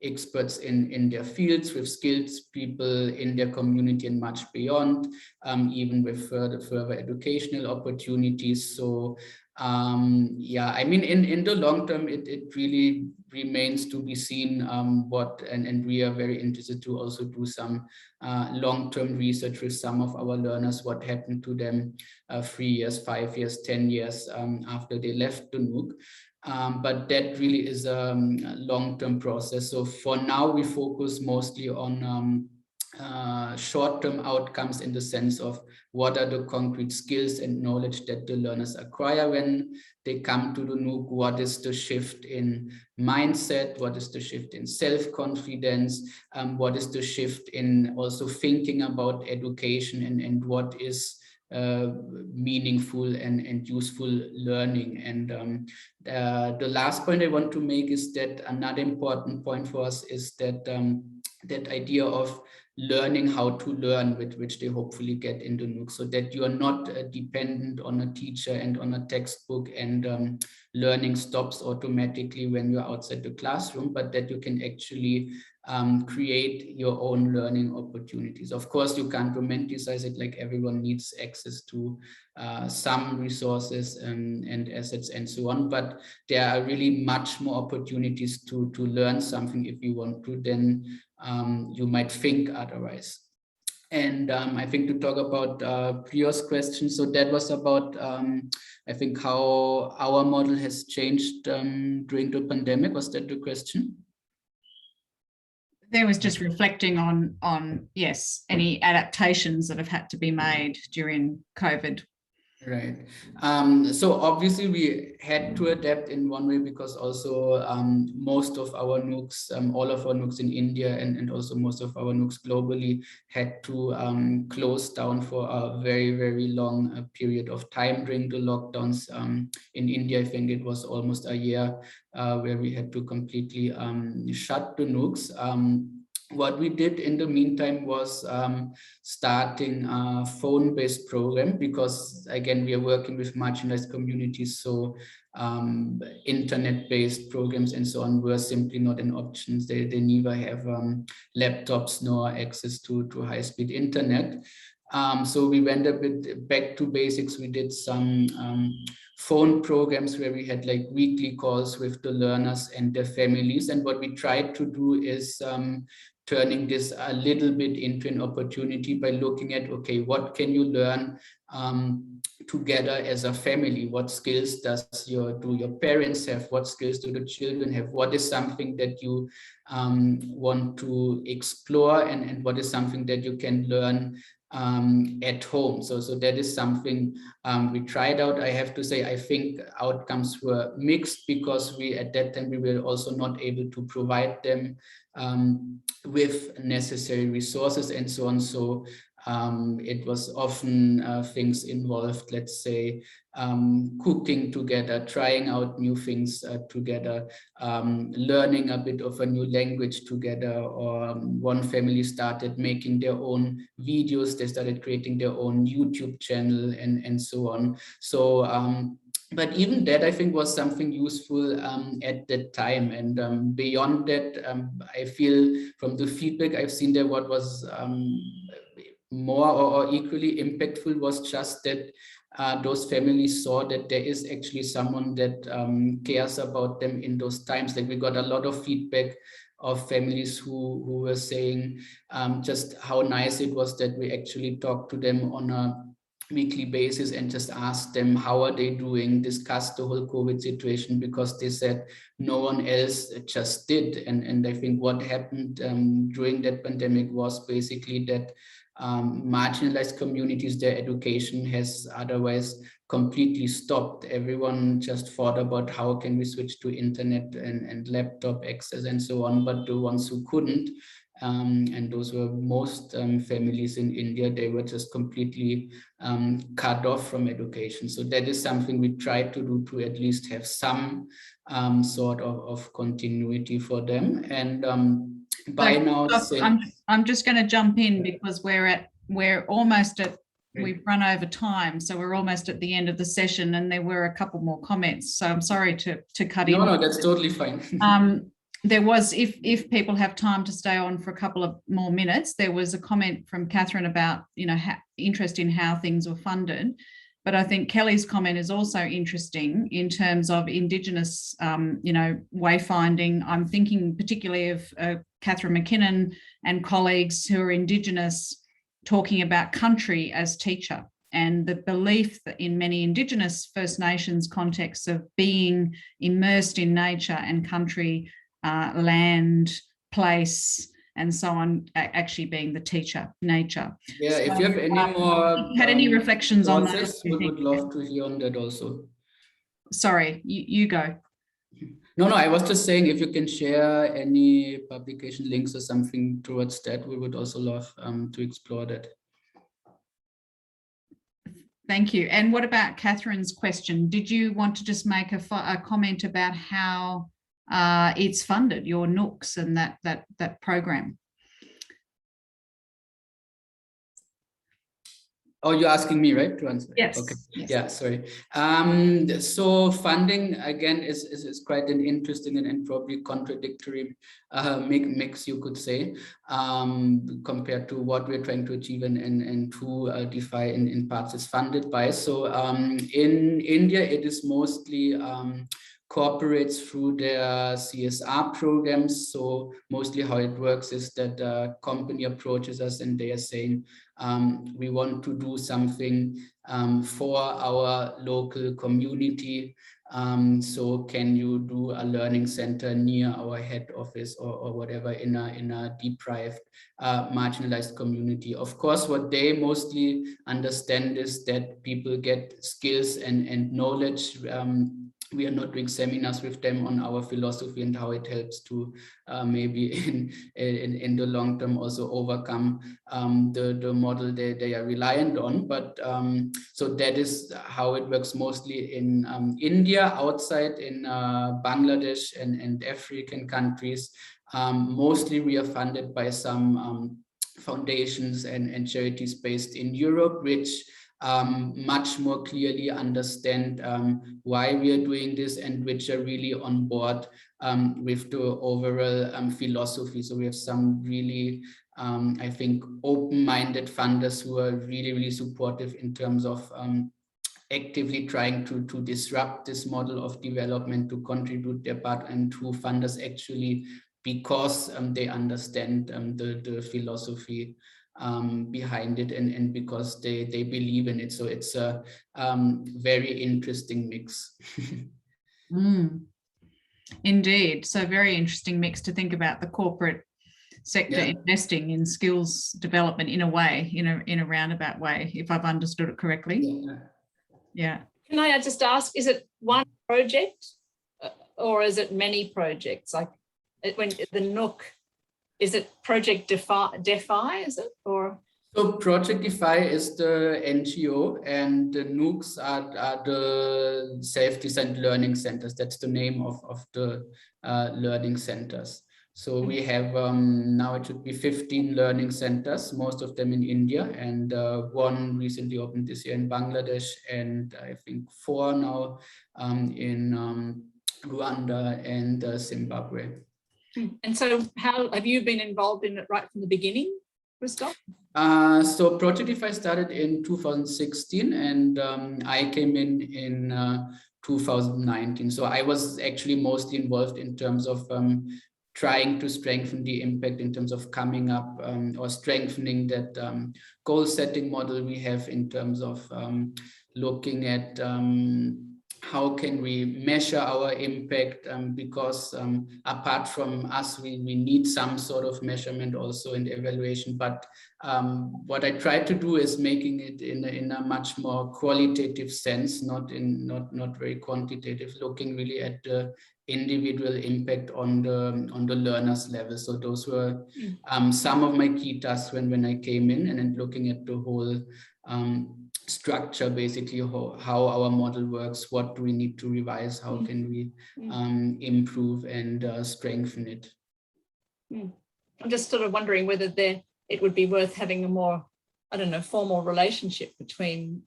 experts in their fields, with skilled people in their community and much beyond, even with further educational opportunities. So yeah, I mean, in the long term, it really remains to be seen what, and we are very interested to also do some long-term research with some of our learners, what happened to them 3 years, 5 years, 10 years after they left the Nook. But that really is a long-term process. So for now, we focus mostly on short-term outcomes in the sense of what are the concrete skills and knowledge that the learners acquire when they come to the Nook, what is the shift in mindset, what is the shift in self-confidence, what is the shift in also thinking about education and what is meaningful and useful learning. And the last point I want to make is that another important point for us is that that idea of learning how to learn, which they hopefully get in the Nook, so that you are not dependent on a teacher and on a textbook and learning stops automatically when you're outside the classroom, but that you can actually create your own learning opportunities. Of course, you can't romanticize it, like everyone needs access to some resources and assets and so on, but there are really much more opportunities to learn something if you want to than you might think otherwise. And I think to talk about Priya's question, so that was about, I think, how our model has changed during the pandemic. Was that the question? There was just reflecting on yes, any adaptations that have had to be made during COVID. Right. So obviously we had to adapt in one way because also most of our Nooks, all of our Nooks in India and also most of our Nooks globally had to close down for a very, very long period of time during the lockdowns. In India, I think it was almost a year where we had to completely shut the Nooks. What we did in the meantime was starting a phone-based program because, again, we are working with marginalized communities, so internet-based programs and so on were simply not an option. They neither have laptops nor access to high-speed internet. So we went a bit back to basics. We did some phone programs where we had like weekly calls with the learners and their families. And what we tried to do is turning this a little bit into an opportunity by looking at, okay, what can you learn together as a family? What skills do your parents have? What skills do the children have? What is something that you want to explore and what is something that you can learn at home? So that is something we tried out. I have to say, I think outcomes were mixed because at that time we were also not able to provide them with necessary resources and so on. So it was often things involved, let's say, cooking together, trying out new things together, learning a bit of a new language together, or one family started making their own videos, they started creating their own YouTube channel and so on. So but even that, I think, was something useful at that time. And beyond that, I feel from the feedback I've seen there, what was more or equally impactful was just that those families saw that there is actually someone that cares about them in those times. Like we got a lot of feedback of families who were saying just how nice it was that we actually talked to them on a weekly basis and just ask them how are they doing, discuss the whole COVID situation, because they said no one else just did. And I think what happened during that pandemic was basically that marginalized communities, their education has otherwise completely stopped. Everyone just thought about how can we switch to internet and laptop access and so on, but the ones who couldn't, and those were most families in India, they were just completely cut off from education. So that is something we tried to do to at least have some sort of continuity for them. And by now, I'm just going to jump in because we're almost at, we've run over time, so we're almost at the end of the session, and there were a couple more comments. So I'm sorry to cut in. No, that's totally fine. There was, if people have time to stay on for a couple of more minutes, there was a comment from Catherine about, interest in how things were funded. But I think Kelly's comment is also interesting in terms of Indigenous, wayfinding. I'm thinking particularly of Catherine McKinnon and colleagues who are Indigenous talking about country as teacher, and the belief that in many Indigenous First Nations contexts of being immersed in nature and country, land, place, and so on, actually being the teacher, nature. Yeah, so, if you have any more had any reflections on that, we would love to hear on that also. Sorry, you go. No, I was just saying, if you can share any publication links or something towards that, we would also love to explore that. Thank you. And what about Catherine's question? Did you want to just make a comment about how it's funded, your Nooks and that program? Oh, you're asking me, right, to answer? Yes. Okay. Yes. Yeah, sorry. So funding, again, is quite an interesting and probably contradictory mix, you could say, compared to what we're trying to achieve and who DeFi in parts is funded by. So in India, it is mostly corporates through their CSR programs. So mostly how it works is that a company approaches us and they are saying, we want to do something for our local community. So can you do a learning center near our head office or whatever in a deprived, marginalized community? Of course, what they mostly understand is that people get skills and knowledge. We are not doing seminars with them on our philosophy and how it helps to maybe in the long term also overcome the model they are reliant on. But so that is how it works mostly in India. Outside in Bangladesh and African countries, mostly we are funded by some foundations and charities based in Europe, which much more clearly understand why we are doing this and which are really on board with the overall philosophy. So we have some really, I think, open-minded funders who are really, really supportive in terms of actively trying to disrupt this model of development, to contribute their part, and who fund us actually because they understand the philosophy behind it and because they believe in it. So it's a very interesting mix. Indeed. So very interesting mix to think about the corporate sector investing in skills development in a way, in a roundabout way, if I've understood it correctly. Yeah. Can I just ask, is it one project or is it many projects? Like when the Nook, is it Project DeFi, is it? Or so Project DeFi is the NGO and the Nooks are the self-designed learning centers. That's the name of the learning centers. So we have now it should be 15 learning centers, most of them in India, and one recently opened this year in Bangladesh, and I think 4 now in Rwanda and Zimbabwe. And so how have you been involved in it right from the beginning, Christoph? So Project DeFi started in 2016 and I came in 2019. So I was actually mostly involved in terms of trying to strengthen the impact in terms of coming up or strengthening that goal setting model we have in terms of looking at how can we measure our impact, because apart from us, we need some sort of measurement also in the evaluation. But what I try to do is making it in a much more qualitative sense, not very quantitative, looking really at the individual impact on the learners level. So those were some of my key tasks when I came in, and then looking at the whole structure, basically how our model works, what do we need to revise, how can we improve and strengthen it. I'm just sort of wondering whether it would be worth having a more, I don't know, formal relationship between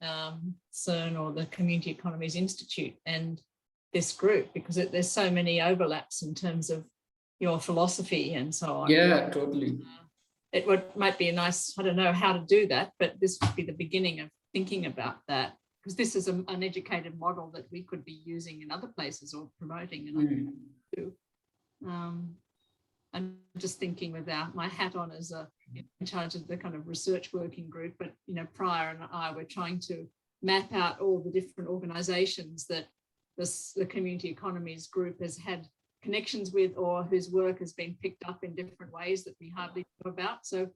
CERN or the Community Economies Institute and this group, because there's so many overlaps in terms of your philosophy and so on. Yeah, totally. It might be a nice, I don't know how to do that, but this would be the beginning of thinking about that, because this is an educated model that we could be using in other places or promoting in other places too. I'm just thinking without my hat on as in charge of the kind of research working group, but Prior and I were trying to map out all the different organizations that the Community Economies group has had connections with, or whose work has been picked up in different ways that we hardly know about. So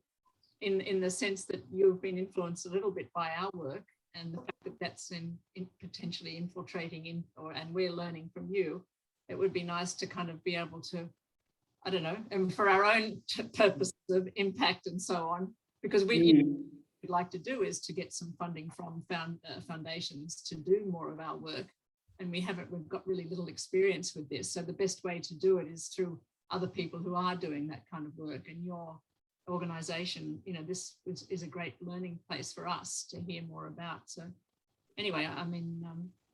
in the sense that you've been influenced a little bit by our work, and the fact that that's in potentially infiltrating and we're learning from you, it would be nice to kind of be able to, I don't know, and for our own purposes of impact and so on, because what we'd like to do is to get some funding from foundations to do more of our work. And we've got really little experience with this. So the best way to do it is through other people who are doing that kind of work. And you're organization, you know, this is a great learning place for us to hear more about. So anyway, I mean,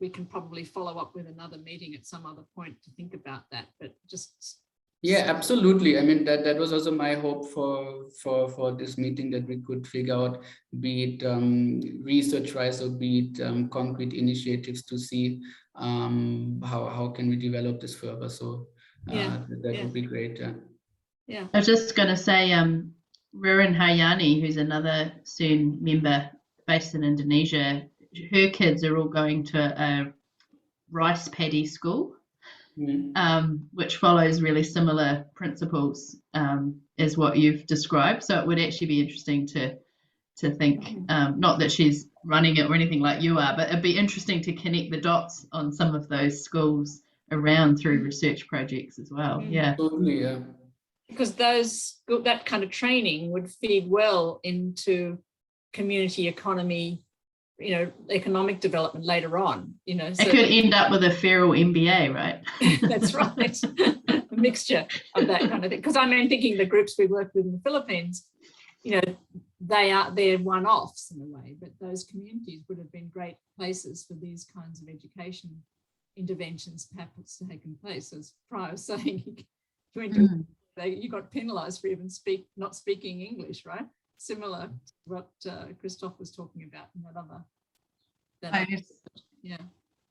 we can probably follow up with another meeting at some other point to think about that, but just. Yeah, absolutely. I mean, that was also my hope for this meeting, that we could figure out, be it research-wise or be it concrete initiatives to see how can we develop this further. So that would be great. Yeah. I was just going to say, Ririn Hayani, who's another CERN member based in Indonesia, her kids are all going to a rice paddy school, which follows really similar principles as what you've described. So it would actually be interesting to think, not that she's running it or anything like you are, but it'd be interesting to connect the dots on some of those schools around through research projects as well. Yeah. Totally, yeah. Because that kind of training would feed well into community economy, you know, economic development later on, you know. So it could end up with a feral MBA, right? That's right. A mixture of that kind of thing. Because I mean, thinking the groups we work with in the Philippines, you know, they're one-offs in a way, but those communities would have been great places for these kinds of education interventions perhaps taken place. As Priya was saying, you got penalised for even not speaking English, right? Similar to what Christoph was talking about in that other.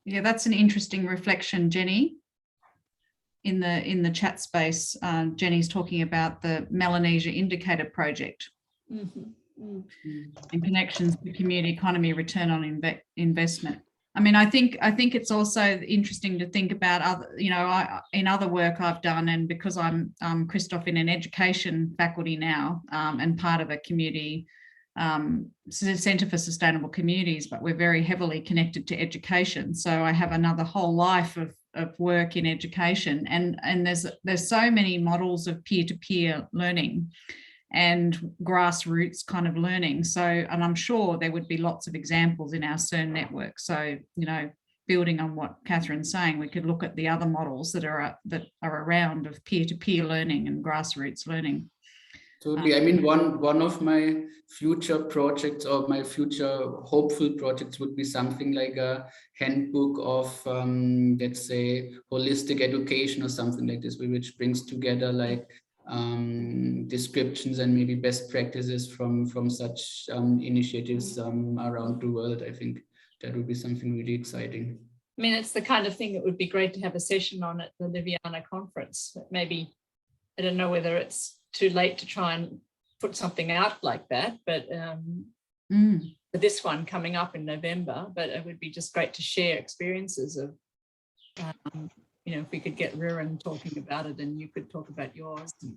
Yeah, that's an interesting reflection, Jenny. In the chat space, Jenny's talking about the Melanesia Indicator Project and connections to community economy return on investment. I mean, I think it's also interesting to think about other, you know, in other work I've done, and because I'm Christoph in an education faculty now and part of a community Centre for Sustainable Communities, but we're very heavily connected to education. So I have another whole life of work in education, and there's so many models of peer-to-peer learning and grassroots kind of learning. So, and I'm sure there would be lots of examples in our CERN network. So, you know, building on what Catherine's saying, we could look at the other models that are around of peer-to-peer learning and grassroots learning. Totally. I mean, one of my future projects or my future hopeful projects would be something like a handbook of, let's say, holistic education or something like this, which brings together like descriptions and maybe best practices from such initiatives around the world. I think that would be something really exciting. I mean, it's the kind of thing that would be great to have a session on at the Ljubljana conference. Maybe, I don't know whether it's too late to try and put something out like that, but for this one coming up in November, but it would be just great to share experiences of, you know, if we could get Ririn talking about it and you could talk about yours and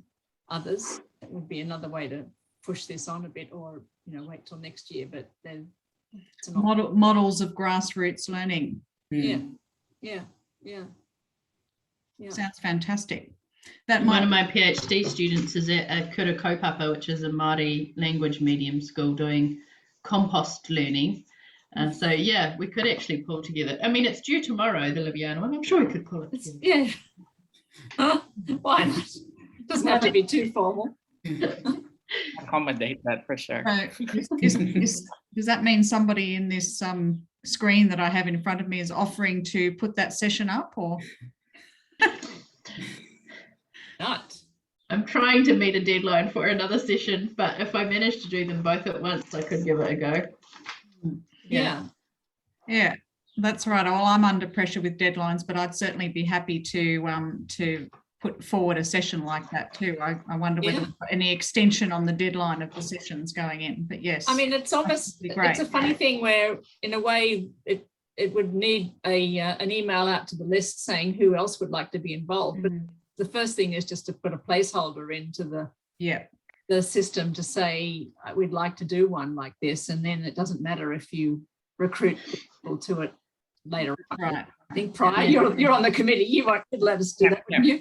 others, it would be another way to push this on a bit, or, you know, wait till next year, but then it's models of grassroots learning. Yeah. Sounds fantastic. One of my PhD students is at Kura Kaupapa, which is a Māori language medium school, doing compost learning. So yeah, we could actually pull together. I mean, it's due tomorrow, the Ljubljana one. I'm sure we could pull it together. Yeah. Why not? It doesn't have to be too formal. Accommodate that for sure. Does that mean somebody in this screen that I have in front of me is offering to put that session up, or? Not. I'm trying to meet a deadline for another session, but if I manage to do them both at once, I could give it a go. Yeah, that's right. Well, I'm under pressure with deadlines, but I'd certainly be happy to put forward a session like that too. I wonder whether any extension on the deadline of the sessions going in, but yes. I mean, it's almost, it's a funny thing where in a way it would need an email out to the list saying who else would like to be involved, but the first thing is just to put a placeholder into the system to say we'd like to do one like this, and then it doesn't matter if you recruit people to it later on. Right. I think Priya, you're on the committee. You won't let us do that, wouldn't you?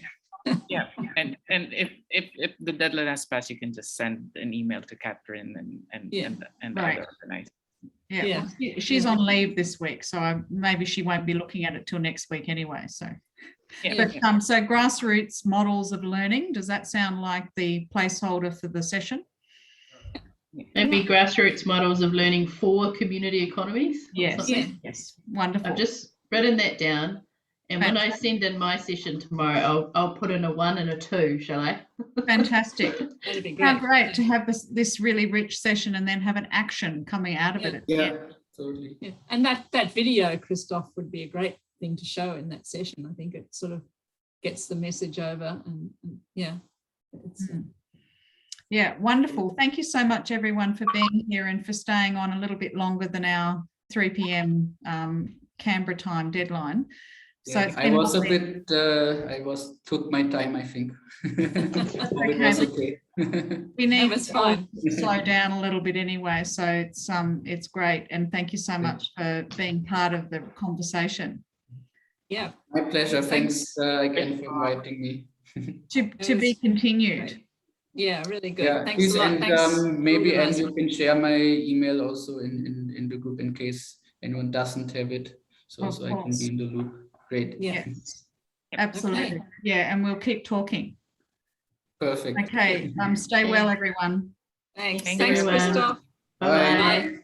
Yeah, and if the deadline has passed, you can just send an email to Catherine and the other organizers. Yeah. Well, she's on leave this week, so maybe she won't be looking at it till next week anyway. So. But so grassroots models of learning, does that sound like the placeholder for the session? Maybe grassroots models of learning for community economies. Yes, yes, wonderful. I've just written that down, and when I send in my session tomorrow, I'll put in a 1 and a 2, shall I? Fantastic. That'd be great. How great to have this really rich session and then have an action coming out of it. Yeah, totally. Yeah. And that video, Christoph, would be a great thing to show in that session. I think it sort of gets the message over, and yeah. It's, yeah, wonderful. Thank you so much, everyone, for being here and for staying on a little bit longer than our 3 p.m. Canberra time deadline. So yeah, I was a bit, took my time, I think. It was okay. We need to slow down a little bit anyway. So it's great. And thank you so much for being part of the conversation. Yeah. My pleasure. Thanks again for inviting me. To be continued. Yeah, really good. Yeah, thanks a lot. And thanks. maybe you can share my email also in the group in case anyone doesn't have it, so I can be in the loop. Great. Yeah. Yes, absolutely. Okay. Yeah, and we'll keep talking. Perfect. Okay. Stay well, everyone. Thanks. Thank Thanks, you. Christoph. Bye. Bye.